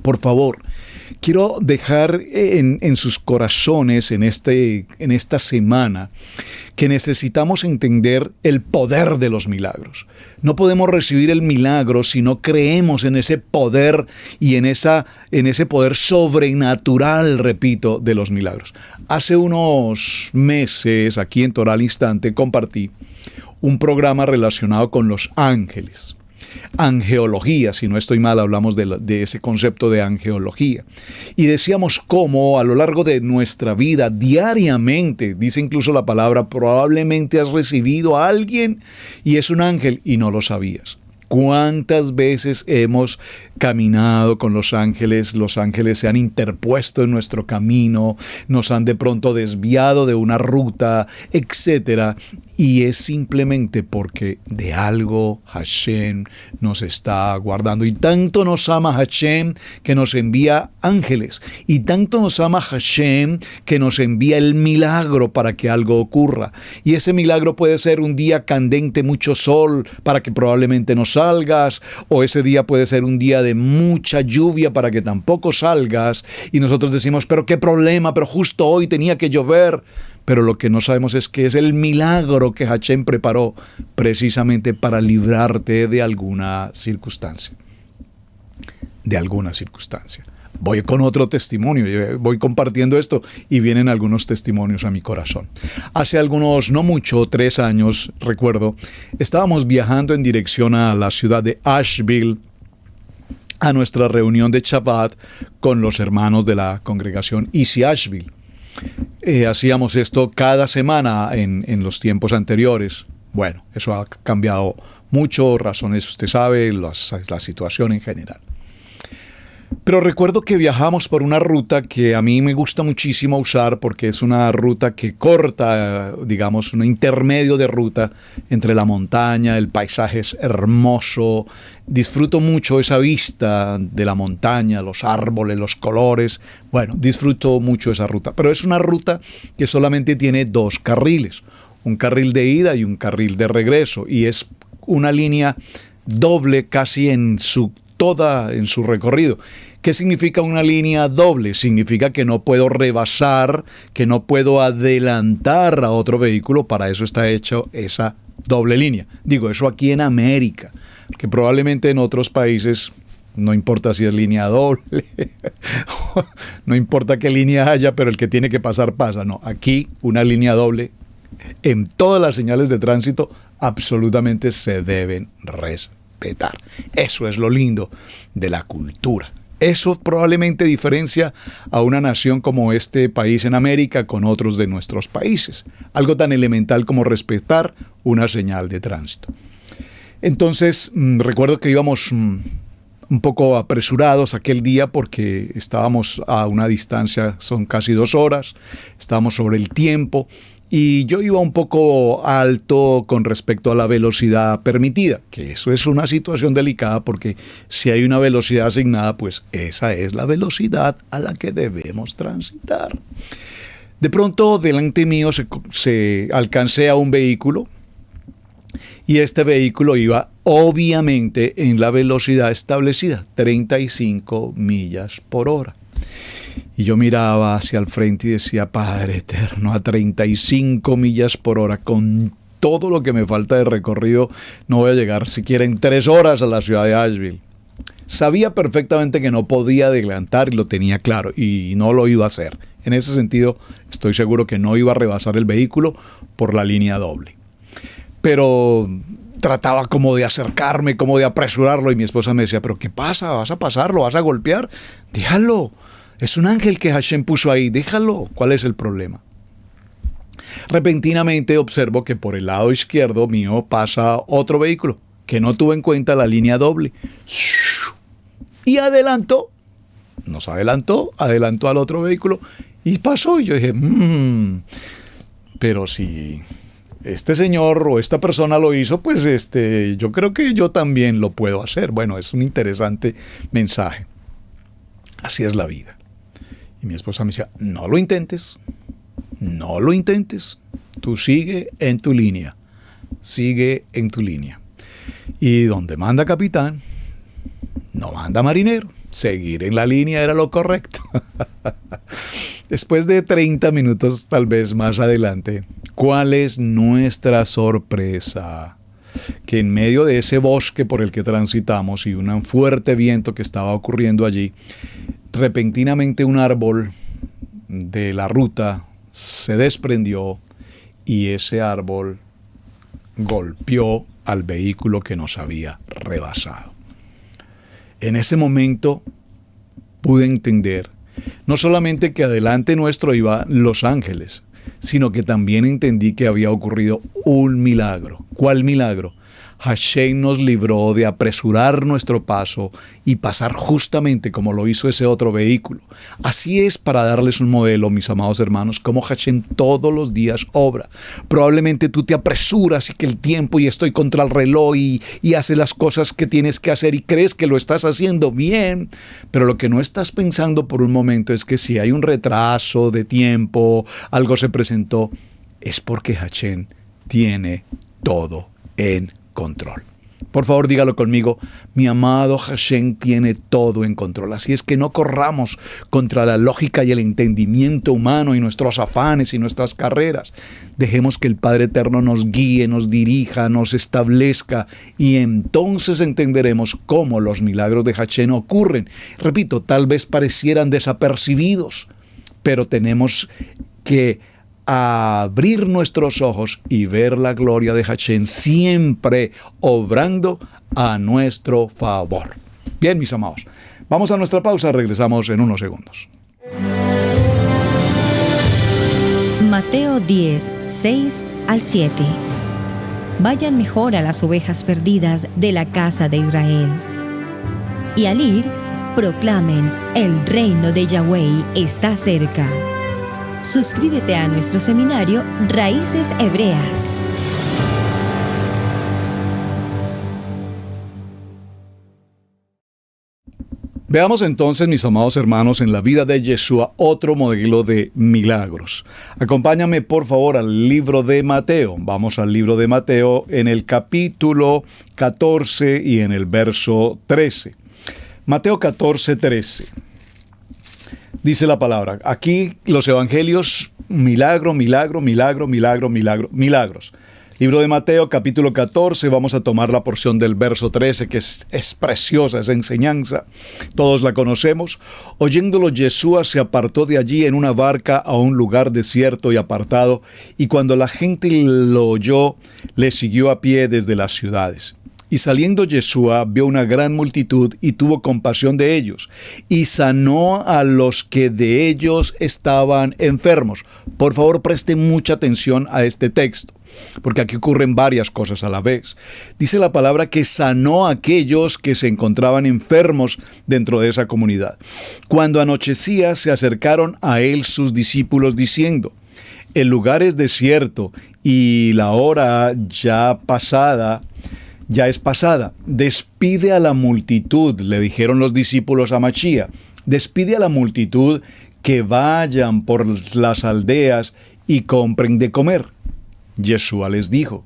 Por favor, quiero dejar en sus corazones en esta semana que necesitamos entender el poder de los milagros. No podemos recibir el milagro si no creemos en ese poder y en ese poder sobrenatural, repito, de los milagros. Hace unos meses, aquí en Torah al Instante, compartí un programa relacionado con los ángeles. Angeología, si no estoy mal, hablamos de ese concepto de angeología. Y decíamos cómo a lo largo de nuestra vida, diariamente, dice incluso la palabra, probablemente has recibido a alguien y es un ángel y no lo sabías. ¿Cuántas veces hemos caminado con los ángeles se han interpuesto en nuestro camino, nos han de pronto desviado de una ruta, etcétera? Y es simplemente porque de algo Hashem nos está guardando. Y tanto nos ama Hashem que nos envía ángeles. Y tanto nos ama Hashem que nos envía el milagro para que algo ocurra. Y ese milagro puede ser un día candente, mucho sol, para que probablemente no salgas. O ese día puede ser un día de mucha lluvia para que tampoco salgas. Y nosotros decimos, pero qué problema, pero justo hoy tenía que llover. Pero lo que no sabemos es que es el milagro que Hashem preparó precisamente para librarte de alguna circunstancia. De alguna circunstancia. Voy con otro testimonio, voy compartiendo esto y vienen algunos testimonios a mi corazón. Hace algunos, no mucho, 3 años, recuerdo, estábamos viajando en dirección a la ciudad de Asheville, a nuestra reunión de Shabbat con los hermanos de la congregación Easy Asheville. Hacíamos esto cada semana en los tiempos anteriores. Bueno, eso ha cambiado mucho, razones usted sabe, la situación en general. Pero recuerdo que viajamos por una ruta que a mí me gusta muchísimo usar porque es una ruta que corta, digamos, un intermedio de ruta entre la montaña, el paisaje es hermoso, disfruto mucho esa vista de la montaña, los árboles, los colores, bueno, disfruto mucho esa ruta, pero es una ruta que solamente tiene 2 carriles, un carril de ida y un carril de regreso, y es una línea doble casi en su recorrido. ¿Qué significa una línea doble? Significa que no puedo rebasar, que no puedo adelantar a otro vehículo. Para eso está hecho esa doble línea. Digo, eso aquí en América, que probablemente en otros países No importa si es línea doble, no importa qué línea haya, pero el que tiene que pasar pasa. No, aquí una línea doble en todas las señales de tránsito absolutamente se deben respetar. Eso es lo lindo de la cultura. Eso probablemente diferencia a una nación como este país en América con otros de nuestros países. Algo tan elemental como respetar una señal de tránsito. Entonces, recuerdo que íbamos un poco apresurados aquel día porque estábamos a una distancia, son casi 2 horas, estábamos sobre el tiempo. Y yo iba un poco alto con respecto a la velocidad permitida, que eso es una situación delicada porque si hay una velocidad asignada, pues esa es la velocidad a la que debemos transitar. De pronto, delante mío se alcancé a un vehículo y este vehículo iba obviamente en la velocidad establecida, 35 millas por hora. Y yo miraba hacia el frente y decía, Padre eterno, a 35 millas por hora, con todo lo que me falta de recorrido, no voy a llegar siquiera en 3 horas a la ciudad de Asheville. Sabía perfectamente que no podía adelantar y lo tenía claro, y no lo iba a hacer. En ese sentido, estoy seguro que no iba a rebasar el vehículo por la línea doble. Pero trataba como de acercarme, como de apresurarlo, y mi esposa me decía, ¿pero qué pasa? ¿Vas a pasarlo? ¿Vas a golpear? Déjalo. Es un ángel que Hashem puso ahí, déjalo. ¿Cuál es el problema? Repentinamente observo que por el lado izquierdo mío pasa otro vehículo que no tuvo en cuenta la línea doble. Y adelantó, adelantó al otro vehículo y pasó. Y yo dije, pero si este señor o esta persona lo hizo, pues yo creo que yo también lo puedo hacer. Bueno, es un interesante mensaje. Así es la vida. Y mi esposa me decía, no lo intentes, tú sigue en tu línea, Y donde manda capitán, no manda marinero, seguir en la línea era lo correcto. Después de 30 minutos, tal vez más adelante, ¿cuál es nuestra sorpresa? Que en medio de ese bosque por el que transitamos y un fuerte viento que estaba ocurriendo allí, repentinamente un árbol de la ruta se desprendió y ese árbol golpeó al vehículo que nos había rebasado. En ese momento pude entender no solamente que adelante nuestro iban los ángeles, sino que también entendí que había ocurrido un milagro. ¿Cuál milagro? Hashem nos libró de apresurar nuestro paso y pasar justamente como lo hizo ese otro vehículo. Así es, para darles un modelo, mis amados hermanos, como Hashem todos los días obra. Probablemente tú te apresuras y que el tiempo y estoy contra el reloj y haces las cosas que tienes que hacer y crees que lo estás haciendo bien, pero lo que no estás pensando por un momento es que si hay un retraso de tiempo, algo se presentó, es porque Hashem tiene todo en control. Por favor, dígalo conmigo, mi amado Hashem tiene todo en control. Así es que no corramos contra la lógica y el entendimiento humano y nuestros afanes y nuestras carreras. Dejemos que el Padre Eterno nos guíe, nos dirija, nos establezca y entonces entenderemos cómo los milagros de Hashem ocurren. Repito, tal vez parecieran desapercibidos, pero tenemos que abrir nuestros ojos y ver la gloria de Hashem siempre obrando a nuestro favor. Bien, mis amados, vamos a nuestra pausa, regresamos en unos segundos. Mateo 10, 6 al 7. Vayan mejor a las ovejas perdidas de la casa de Israel. Y al ir, proclamen, el reino de Yahweh está cerca. Suscríbete a nuestro seminario Raíces Hebreas. Veamos entonces, mis amados hermanos, en la vida de Yeshua otro modelo de milagros. Acompáñame por favor al libro de Mateo. Vamos al libro de Mateo en el capítulo 14 y en el verso 13. Mateo 14, 13. Dice la palabra, aquí los evangelios, milagros. Libro de Mateo, capítulo 14, vamos a tomar la porción del verso 13, que es preciosa esa enseñanza. Todos la conocemos. Oyéndolo, Yeshua se apartó de allí en una barca a un lugar desierto y apartado, y cuando la gente lo oyó, le siguió a pie desde las ciudades. Y saliendo Yeshua, vio una gran multitud y tuvo compasión de ellos, y sanó a los que de ellos estaban enfermos. Por favor, presten mucha atención a este texto, porque aquí ocurren varias cosas a la vez. Dice la palabra que sanó a aquellos que se encontraban enfermos dentro de esa comunidad. Cuando anochecía, se acercaron a él sus discípulos diciendo: el lugar es desierto y la hora ya es pasada. Despide a la multitud, le dijeron los discípulos a Machía. Despide a la multitud que vayan por las aldeas y compren de comer. Yeshua les dijo: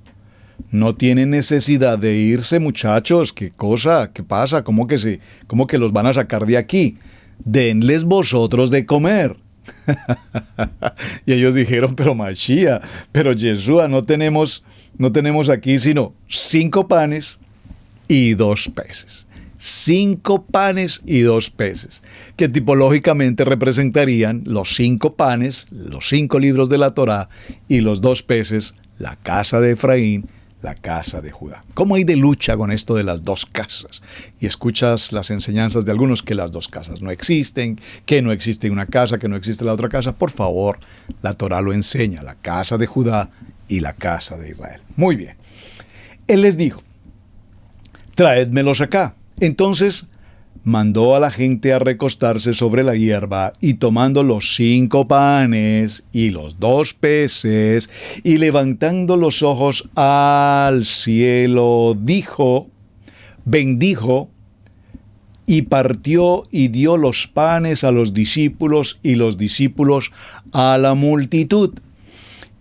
no tienen necesidad de irse, muchachos. ¿Qué cosa? ¿Qué pasa? ¿Cómo que los van a sacar de aquí? Denles vosotros de comer. Y ellos dijeron: pero Machía, pero Yeshua, no tenemos aquí sino 5 panes y 2 peces. 5 panes y 2 peces, que tipológicamente representarían los 5 panes, los 5 libros de la Torá, y los 2 peces, la casa de Efraín, la casa de Judá. ¿Cómo hay de lucha con esto de las 2 casas? Y escuchas las enseñanzas de algunos que las 2 casas no existen, que no existe una casa, que no existe la otra casa. Por favor, la Torá lo enseña, la casa de Judá y la casa de Israel. Muy bien. Él les dijo: traédmelos acá. Entonces mandó a la gente a recostarse sobre la hierba, y tomando los 5 panes y los 2 peces, y levantando los ojos al cielo, bendijo, y partió y dio los panes a los discípulos, y los discípulos a la multitud.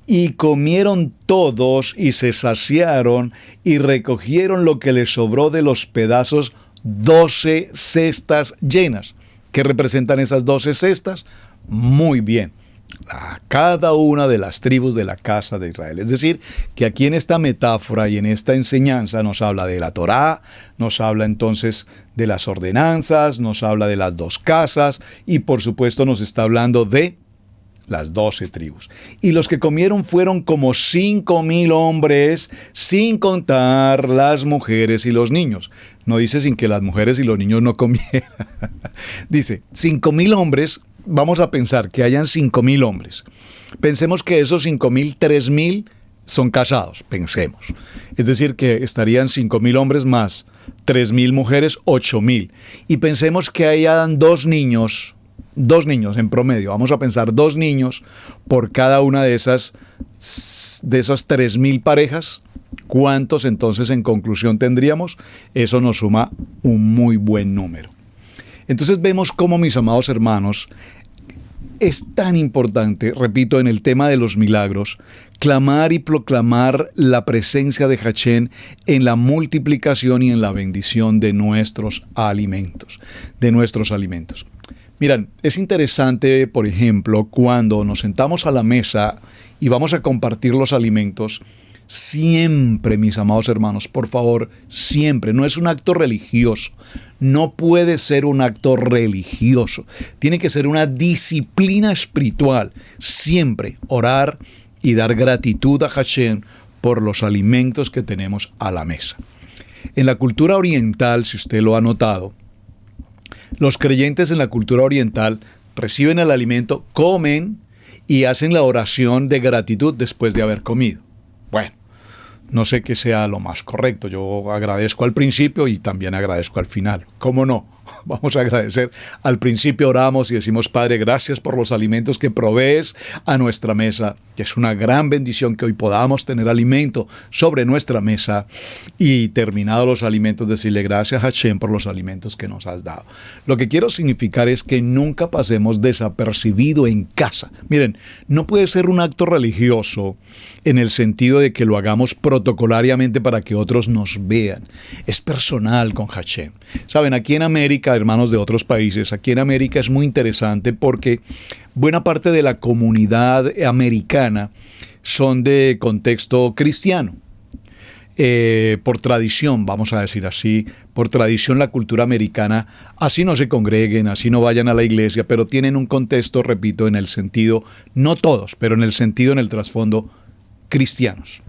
Y comieron todos y se saciaron, y recogieron lo que les sobró de los pedazos, 12 cestas llenas. ¿Qué representan esas 12 cestas? Muy bien, a cada una de las tribus de la casa de Israel. Es decir, que aquí en esta metáfora y en esta enseñanza nos habla de la Torá, nos habla entonces de las ordenanzas, nos habla de las 2 casas, y por supuesto nos está hablando de las 12 tribus. Y los que comieron fueron como 5,000 hombres, sin contar las mujeres y los niños. No dice sin que las mujeres y los niños no comieran. Dice 5,000 hombres. Vamos a pensar que hayan 5,000 hombres. Pensemos que esos 5,000, 3,000 son casados. Pensemos. Es decir, que estarían 5,000 hombres más 3,000 mujeres, 8,000. Y pensemos que hayan 2 niños en promedio. Vamos a pensar 2 niños por cada una de esas 3,000 parejas. ¿Cuántos entonces en conclusión tendríamos? Eso nos suma un muy buen número. Entonces vemos cómo, mis amados hermanos, es tan importante, repito, en el tema de los milagros, clamar y proclamar la presencia de Hachén en la multiplicación y en la bendición de nuestros alimentos. Miren, es interesante, por ejemplo, cuando nos sentamos a la mesa y vamos a compartir los alimentos, siempre, mis amados hermanos, por favor, siempre, no es un acto religioso, no puede ser un acto religioso, tiene que ser una disciplina espiritual, siempre orar y dar gratitud a Hashem por los alimentos que tenemos a la mesa. En la cultura oriental, si usted lo ha notado, los creyentes en la cultura oriental reciben el alimento, comen y hacen la oración de gratitud después de haber comido. Bueno, no sé qué sea lo más correcto. Yo agradezco al principio y también agradezco al final. ¿Cómo no? Vamos a agradecer. Al principio oramos y decimos: Padre, gracias por los alimentos que provees a nuestra mesa, que es una gran bendición que hoy podamos tener alimento sobre nuestra mesa. Y terminados los alimentos, decirle gracias a Hashem por los alimentos que nos has dado. Lo que quiero significar es que nunca pasemos desapercibido en casa. Miren, no puede ser un acto religioso en el sentido de que lo hagamos protocolariamente para que otros nos vean. Es personal con Hashem. Saben, aquí en América, hermanos de otros países, aquí en América es muy interesante porque buena parte de la comunidad americana son de contexto cristiano. Por tradición, vamos a decir así, por tradición la cultura americana, así no se congreguen, así no vayan a la iglesia, pero tienen un contexto, repito, en el sentido, no todos, pero en el sentido, en el trasfondo, cristianos.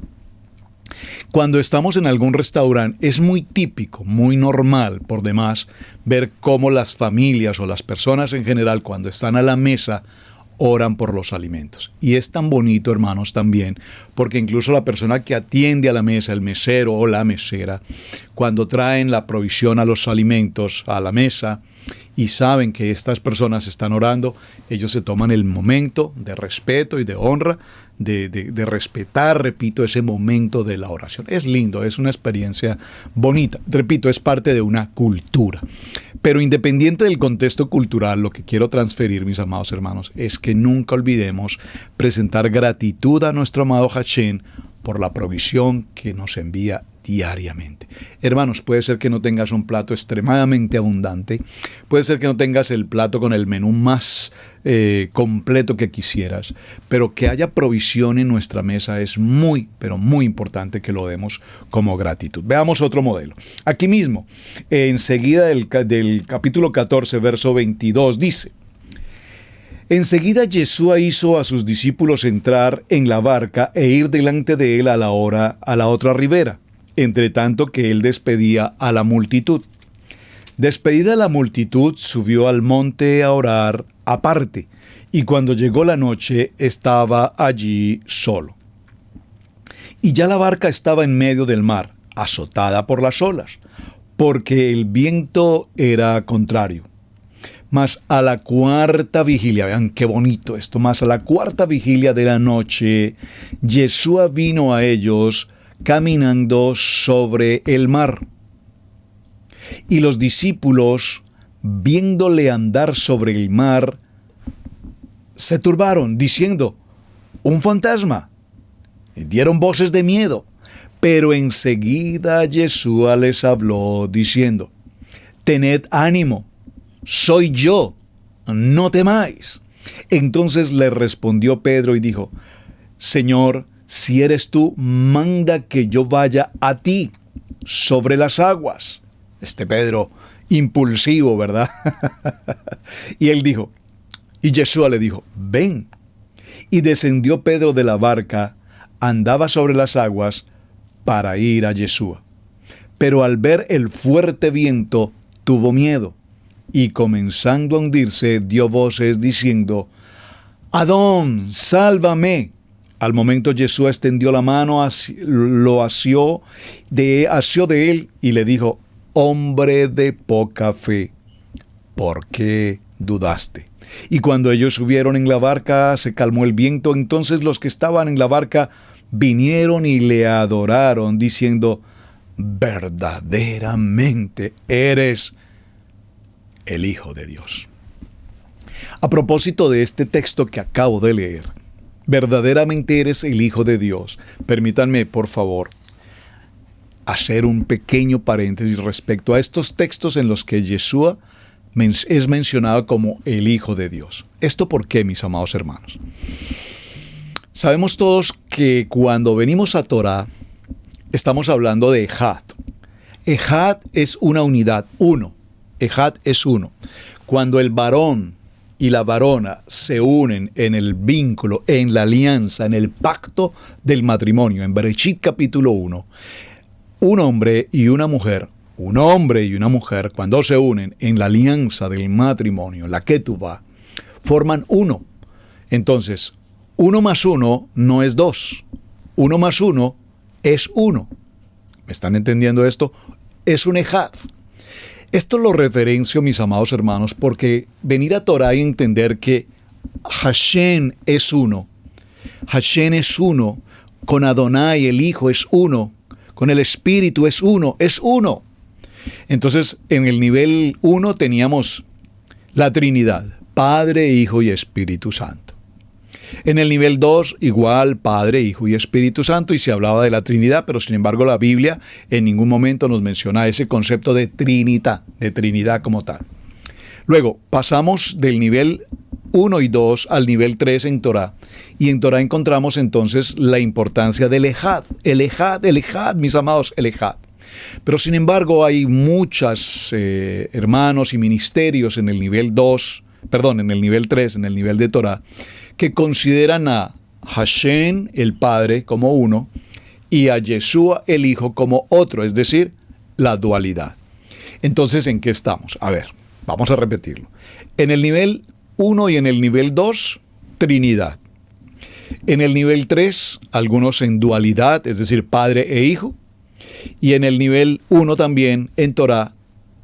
Cuando estamos en algún restaurante, es muy típico, muy normal, por demás, ver cómo las familias o las personas en general, cuando están a la mesa, oran por los alimentos. Y es tan bonito, hermanos, también, porque incluso la persona que atiende a la mesa, el mesero o la mesera, cuando traen la provisión a los alimentos a la mesa y saben que estas personas están orando, ellos se toman el momento de respeto y de honra, de respetar, repito, ese momento de la oración. Es lindo, es una experiencia bonita. Repito, es parte de una cultura. Pero independiente del contexto cultural, lo que quiero transferir, mis amados hermanos, es que nunca olvidemos presentar gratitud a nuestro amado Hashem por la provisión que nos envía diariamente. Hermanos, puede ser que no tengas un plato extremadamente abundante, puede ser que no tengas el plato con el menú más completo que quisieras, pero que haya provisión en nuestra mesa es muy, pero muy importante que lo demos como gratitud. Veamos otro modelo. Aquí mismo, enseguida del capítulo 14, verso 22, dice: enseguida Yeshua hizo a sus discípulos entrar en la barca e ir delante de él a la otra ribera, entre tanto que él despedía a la multitud. Despedida la multitud, subió al monte a orar aparte, y cuando llegó la noche estaba allí solo. Y ya la barca estaba en medio del mar, azotada por las olas, porque el viento era contrario. Mas a la cuarta vigilia, vean qué bonito esto, mas a la cuarta vigilia de la noche, Yeshua vino a ellos caminando sobre el mar. Y los discípulos, viéndole andar sobre el mar, se turbaron, diciendo: ¡un fantasma! Y dieron voces de miedo. Pero enseguida Yeshua les habló, diciendo: tened ánimo, soy yo, no temáis. Entonces le respondió Pedro y dijo: Señor, si eres tú, manda que yo vaya a ti sobre las aguas. Pedro, impulsivo, ¿verdad? Y él dijo, y Yeshua le dijo: ven. Y descendió Pedro de la barca, andaba sobre las aguas para ir a Yeshua. Pero al ver el fuerte viento, tuvo miedo, y comenzando a hundirse, dio voces diciendo: Adón, sálvame. Al momento Yeshua extendió la mano, lo asió de él y le dijo: hombre de poca fe, ¿por qué dudaste? Y cuando ellos subieron en la barca, se calmó el viento. Entonces los que estaban en la barca vinieron y le adoraron, diciendo: verdaderamente eres el Hijo de Dios. A propósito de este texto que acabo de leer, verdaderamente eres el Hijo de Dios. Permítanme, por favor, hacer un pequeño paréntesis respecto a estos textos en los que Yeshua es mencionado como el Hijo de Dios. ¿Esto por qué, mis amados hermanos? Sabemos todos que cuando venimos a Torah, estamos hablando de Ejad. Ejad es una unidad, uno. Ejad es uno. Cuando el varón y la varona se unen en el vínculo, en la alianza, en el pacto del matrimonio, en Bereshit capítulo 1, un hombre y una mujer, cuando se unen en la alianza del matrimonio, la ketubá, forman uno. Entonces, 1 más 1 no es 2. 1 más 1 es 1. ¿Me están entendiendo esto? Es un ejad. Esto lo referencio, mis amados hermanos, porque venir a Torah y entender que Hashem es uno. Hashem es uno. Con Adonai, el Hijo, es uno. Con el Espíritu es uno. Es uno. Entonces, en el nivel 1 teníamos la Trinidad, Padre, Hijo y Espíritu Santo. En el nivel 2, igual, Padre, Hijo y Espíritu Santo, y se hablaba de la Trinidad, pero sin embargo la Biblia en ningún momento nos menciona ese concepto de Trinidad como tal. Luego, pasamos del nivel 1 y 2 al nivel 3 en Torah. Y en Torah encontramos entonces la importancia del Ejad. El Ejad, mis amados, el Ejad. Pero sin embargo hay muchos hermanos y ministerios en el nivel 2, en el nivel 3, en el nivel de Torah, que consideran a Hashem, el Padre, como uno, y a Yeshua, el Hijo, como otro, es decir, la dualidad. Entonces, ¿en qué estamos? A ver, vamos a repetirlo. En el nivel 1 y en el nivel 2, Trinidad. En el nivel 3, algunos en dualidad, es decir, Padre e Hijo. Y en el nivel 1 también, en Torah,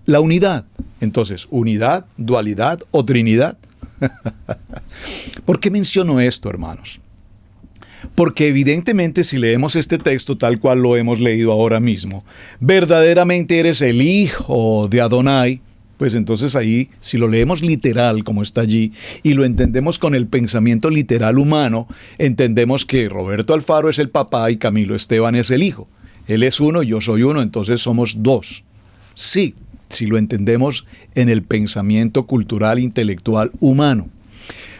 la unidad. Entonces, unidad, dualidad o Trinidad. ¿Por qué menciono esto, hermanos? Porque evidentemente si leemos este texto tal cual lo hemos leído ahora mismo, verdaderamente eres el Hijo de Adonai, pues entonces ahí, si lo leemos literal como está allí y lo entendemos con el pensamiento literal humano, entendemos que Roberto Alfaro es el papá y Camilo Esteban es el hijo. Él es uno, yo soy uno, entonces somos dos. Sí, si lo entendemos en el pensamiento cultural, intelectual, humano.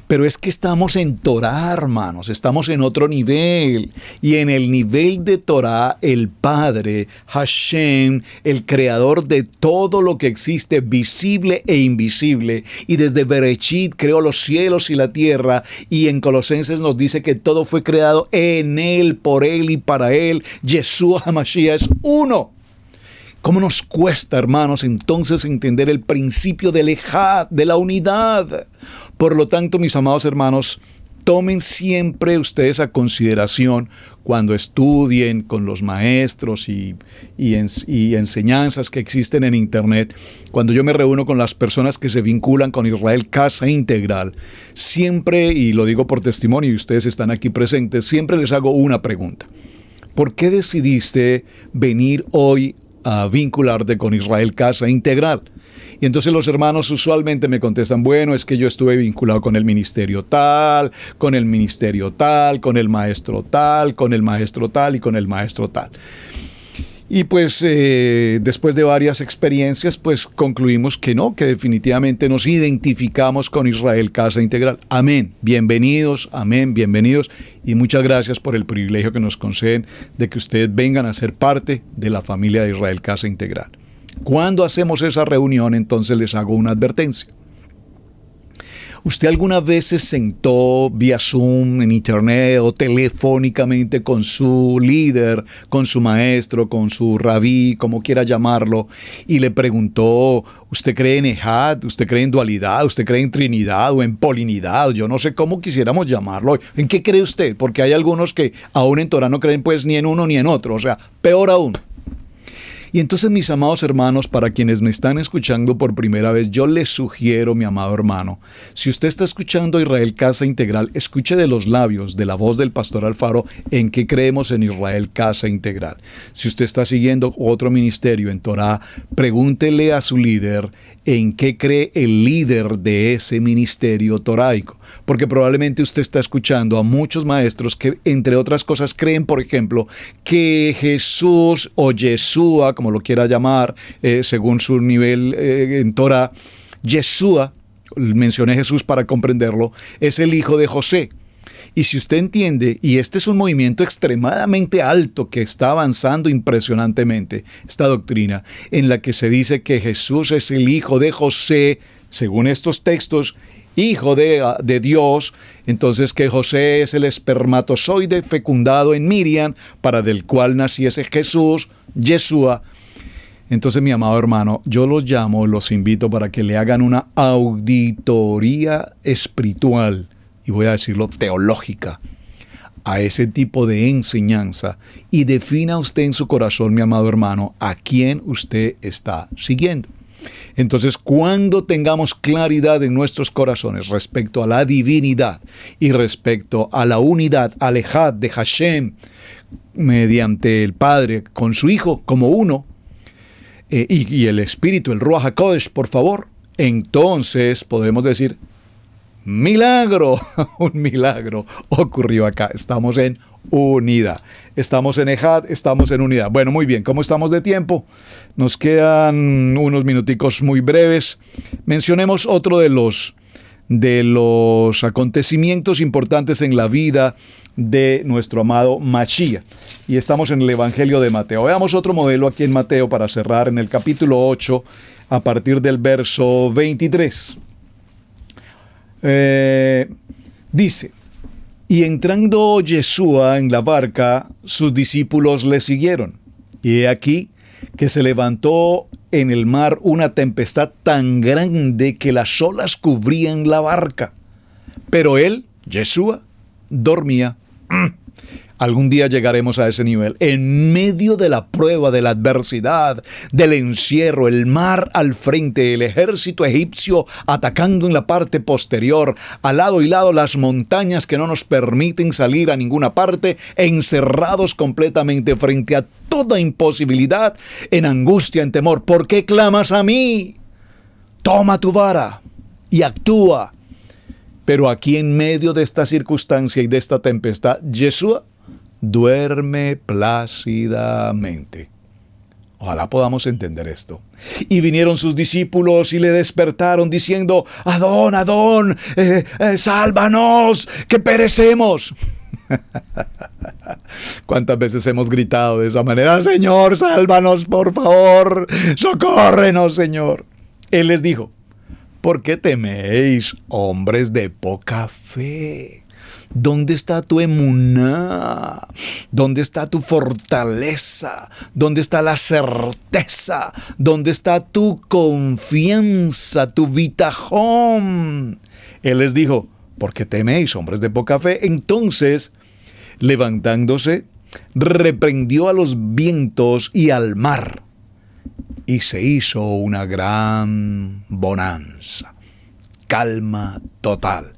Pero es que estamos en Torah, hermanos, estamos en otro nivel. Y en el nivel de Torah, el Padre, Hashem, el creador de todo lo que existe, visible e invisible, y desde Bereshit creó los cielos y la tierra, y en Colosenses nos dice que todo fue creado en Él, por Él y para Él. Yeshua HaMashiach es uno. ¿Cómo nos cuesta, hermanos, entonces entender el principio del Ejad, de la unidad? Por lo tanto, mis amados hermanos, tomen siempre ustedes a consideración cuando estudien con los maestros y enseñanzas que existen en Internet, cuando yo me reúno con las personas que se vinculan con Israel Casa Integral, siempre, y lo digo por testimonio y ustedes están aquí presentes, siempre les hago una pregunta. ¿Por qué decidiste venir hoy a vincularte con Israel Casa Integral? Y entonces los hermanos usualmente me contestan, bueno, es que yo estuve vinculado con el ministerio tal, con el ministerio tal, con el maestro tal, con el maestro tal y con el maestro tal. Y pues después de varias experiencias, pues concluimos que no, que definitivamente nos identificamos con Israel Casa Integral. Amén, bienvenidos, amén, bienvenidos. Y muchas gracias por el privilegio que nos conceden de que ustedes vengan a ser parte de la familia de Israel Casa Integral. Cuando hacemos esa reunión, entonces les hago una advertencia. ¿Usted alguna vez se sentó vía Zoom, en Internet o telefónicamente con su líder, con su maestro, con su rabí, como quiera llamarlo, y le preguntó, ¿usted cree en Ejad? ¿Usted cree en dualidad? ¿Usted cree en Trinidad o en Polinidad? Yo no sé cómo quisiéramos llamarlo. ¿En qué cree usted? Porque hay algunos que aún en Torah no creen pues ni en uno ni en otro, o sea, peor aún. Y entonces, mis amados hermanos, para quienes me están escuchando por primera vez, yo les sugiero, mi amado hermano, si usted está escuchando Israel Casa Integral, escuche de los labios, de la voz del pastor Alfaro, en qué creemos en Israel Casa Integral. Si usted está siguiendo otro ministerio en Torah, pregúntele a su líder en qué cree el líder de ese ministerio toraico. Porque probablemente usted está escuchando a muchos maestros que, entre otras cosas, creen, por ejemplo, que Jesús o Yeshua, como lo quiera llamar, según su nivel en Torah, Yeshua, mencioné Jesús para comprenderlo, es el hijo de José. Y si usted entiende, y este es un movimiento extremadamente alto que está avanzando impresionantemente, esta doctrina, en la que se dice que Jesús es el hijo de José, según estos textos, hijo de Dios, entonces que José es el espermatozoide fecundado en Miriam, para del cual naciese Jesús, Yeshua. Entonces, mi amado hermano, yo los invito para que le hagan una auditoría espiritual, y voy a decirlo teológica, a ese tipo de enseñanza, y defina usted en su corazón, mi amado hermano, a quién usted está siguiendo. Entonces, cuando tengamos claridad en nuestros corazones respecto a la divinidad y respecto a la unidad, al Ejad de Hashem, mediante el Padre con su Hijo como uno, y el Espíritu, el Ruach HaKodesh, por favor, entonces podremos decir, milagro, un milagro ocurrió acá. Estamos en unidad. Estamos en Ejad, estamos en unidad. Bueno, muy bien. ¿Cómo estamos de tiempo? Nos quedan unos minuticos muy breves. Mencionemos otro de los de los acontecimientos importantes en la vida de nuestro amado Mashiach. Y estamos en el Evangelio de Mateo. Veamos otro modelo aquí en Mateo para cerrar en el capítulo 8 a partir del verso 23. Dice: y entrando Yeshua en la barca, sus discípulos le siguieron. Y he aquí que se levantó en el mar una tempestad tan grande que las olas cubrían la barca. Pero él, Yeshua, dormía. Algún día llegaremos a ese nivel. En medio de la prueba, de la adversidad, del encierro, el mar al frente, el ejército egipcio atacando en la parte posterior, al lado y lado las montañas que no nos permiten salir a ninguna parte, encerrados completamente frente a toda imposibilidad, en angustia, en temor. ¿Por qué clamas a mí? Toma tu vara y actúa. Pero aquí en medio de esta circunstancia y de esta tempestad, Yeshua duerme plácidamente. Ojalá podamos entender esto. Y vinieron sus discípulos y le despertaron diciendo: Adón, Adón, sálvanos, que perecemos. ¿Cuántas veces hemos gritado de esa manera? Señor, sálvanos, por favor, socórrenos, Señor. Él les dijo: ¿por qué teméis, hombres de poca fe? ¿Dónde está tu emuná? ¿Dónde está tu fortaleza? ¿Dónde está la certeza? ¿Dónde está tu confianza, tu bitajón? Él les dijo: ¿por qué teméis, hombres de poca fe? Entonces, levantándose, reprendió a los vientos y al mar, y se hizo una gran bonanza. Calma total.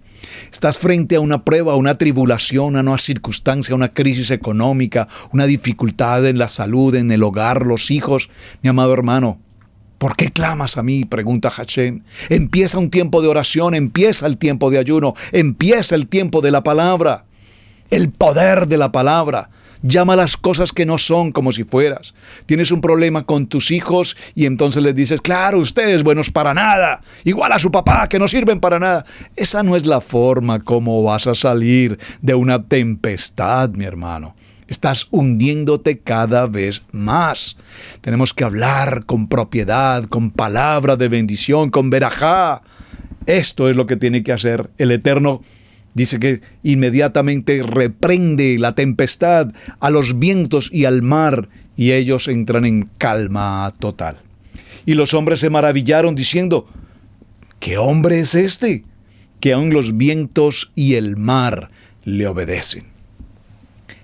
Estás frente a una prueba, a una tribulación, a una circunstancia, a una crisis económica, una dificultad en la salud, en el hogar, los hijos. Mi amado hermano, ¿por qué clamas a mí?, pregunta Hashem. Empieza un tiempo de oración, empieza el tiempo de ayuno, empieza el tiempo de la palabra, el poder de la palabra. Llama las cosas que no son como si fueras. Tienes un problema con tus hijos y entonces les dices: claro, ustedes buenos para nada, igual a su papá, que no sirven para nada. Esa no es la forma como vas a salir de una tempestad, mi hermano. Estás hundiéndote cada vez más. Tenemos que hablar con propiedad, con palabra de bendición, con verajá. Esto es lo que tiene que hacer el Eterno. Dice que inmediatamente reprende la tempestad a los vientos y al mar, y ellos entran en calma total. Y los hombres se maravillaron diciendo: ¿qué hombre es este, que aun los vientos y el mar le obedecen?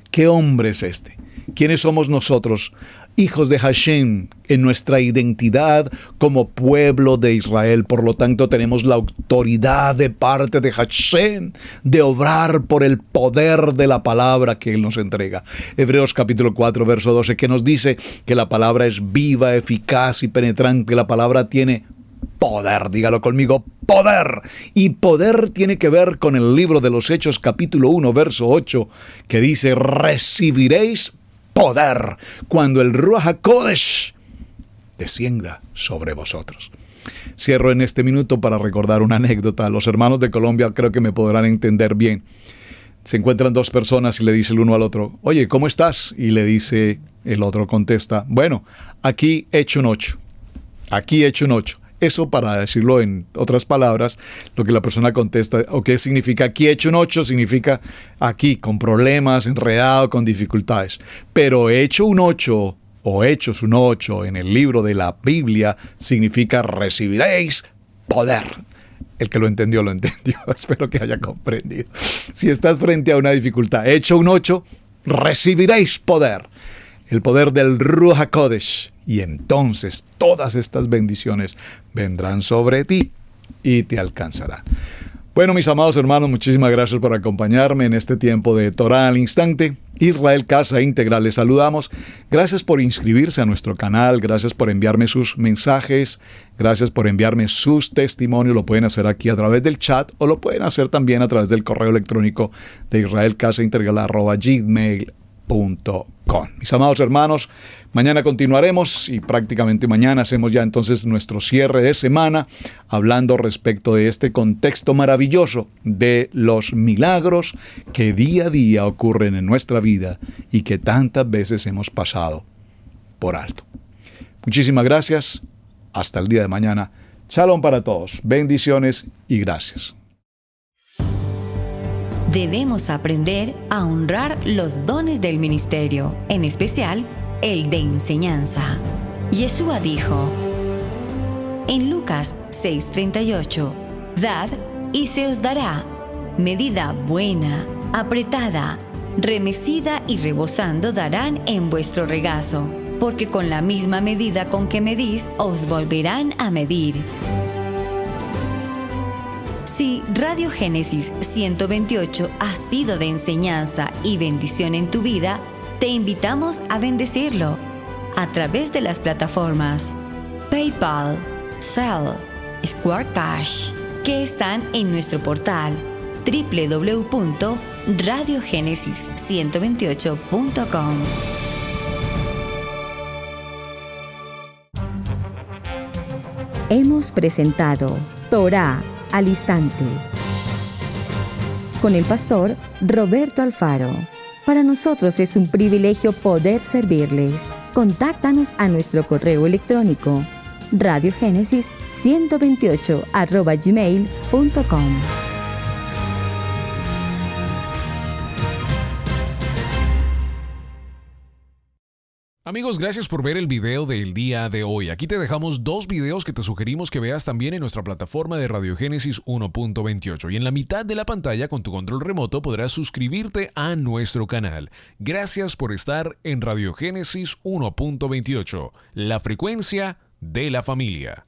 ¿Qué hombre es este? ¿Quiénes somos nosotros, hijos de Hashem, en nuestra identidad como pueblo de Israel? Por lo tanto, tenemos la autoridad de parte de Hashem de obrar por el poder de la palabra que Él nos entrega. Hebreos capítulo 4, verso 12, que nos dice que la palabra es viva, eficaz y penetrante. La palabra tiene poder, dígalo conmigo, poder. Y poder tiene que ver con el libro de los Hechos capítulo 1, verso 8, que dice: recibiréis poder cuando el Ruach HaKodesh descienda sobre vosotros. Cierro en este minuto para recordar una anécdota. Los hermanos de Colombia creo que me podrán entender bien. Se encuentran dos personas y le dice el uno al otro: oye, ¿cómo estás? Y le dice el otro, contesta: bueno, aquí hecho un 8. Aquí hecho un 8. Eso, para decirlo en otras palabras, lo que la persona contesta, o qué significa aquí hecho un 8, significa aquí, con problemas, enredado, con dificultades. Pero hecho un 8 o hechos un 8 en el libro de la Biblia significa recibiréis poder. El que lo entendió, lo entendió. Espero que haya comprendido. Si estás frente a una dificultad, hecho un 8, recibiréis poder. El poder del Ruach HaKodesh. Y entonces todas estas bendiciones vendrán sobre ti y te alcanzarán. Bueno, mis amados hermanos, muchísimas gracias por acompañarme en este tiempo de Torah al Instante. Israel Casa Integral, les saludamos. Gracias por inscribirse a nuestro canal, gracias por enviarme sus mensajes, gracias por enviarme sus testimonios. Lo pueden hacer aquí a través del chat o lo pueden hacer también a través del correo electrónico de israelcasaintegral@gmail.com. Mis amados hermanos, mañana continuaremos y prácticamente mañana hacemos ya entonces nuestro cierre de semana hablando respecto de este contexto maravilloso de los milagros que día a día ocurren en nuestra vida y que tantas veces hemos pasado por alto. Muchísimas gracias. Hasta el día de mañana. Shalom para todos. Bendiciones y gracias. Debemos aprender a honrar los dones del ministerio, en especial el de enseñanza. Yeshua dijo en Lucas 6:38, «Dad y se os dará, medida buena, apretada, remecida y rebosando darán en vuestro regazo, porque con la misma medida con que medís os volverán a medir». Si Radio Génesis 128 ha sido de enseñanza y bendición en tu vida, te invitamos a bendecirlo a través de las plataformas PayPal, Zelle, Square Cash, que están en nuestro portal www.radiogenesis128.com. Hemos presentado Torá al instante con el pastor Roberto Alfaro. Para nosotros es un privilegio poder servirles. Contáctanos a nuestro correo electrónico radiogenesis128@gmail.com. Amigos, gracias por ver el video del día de hoy. Aquí te dejamos 2 videos que te sugerimos que veas también en nuestra plataforma de Radio Génesis 1.28. Y en la mitad de la pantalla, con tu control remoto, podrás suscribirte a nuestro canal. Gracias por estar en Radio Génesis 1.28, la frecuencia de la familia.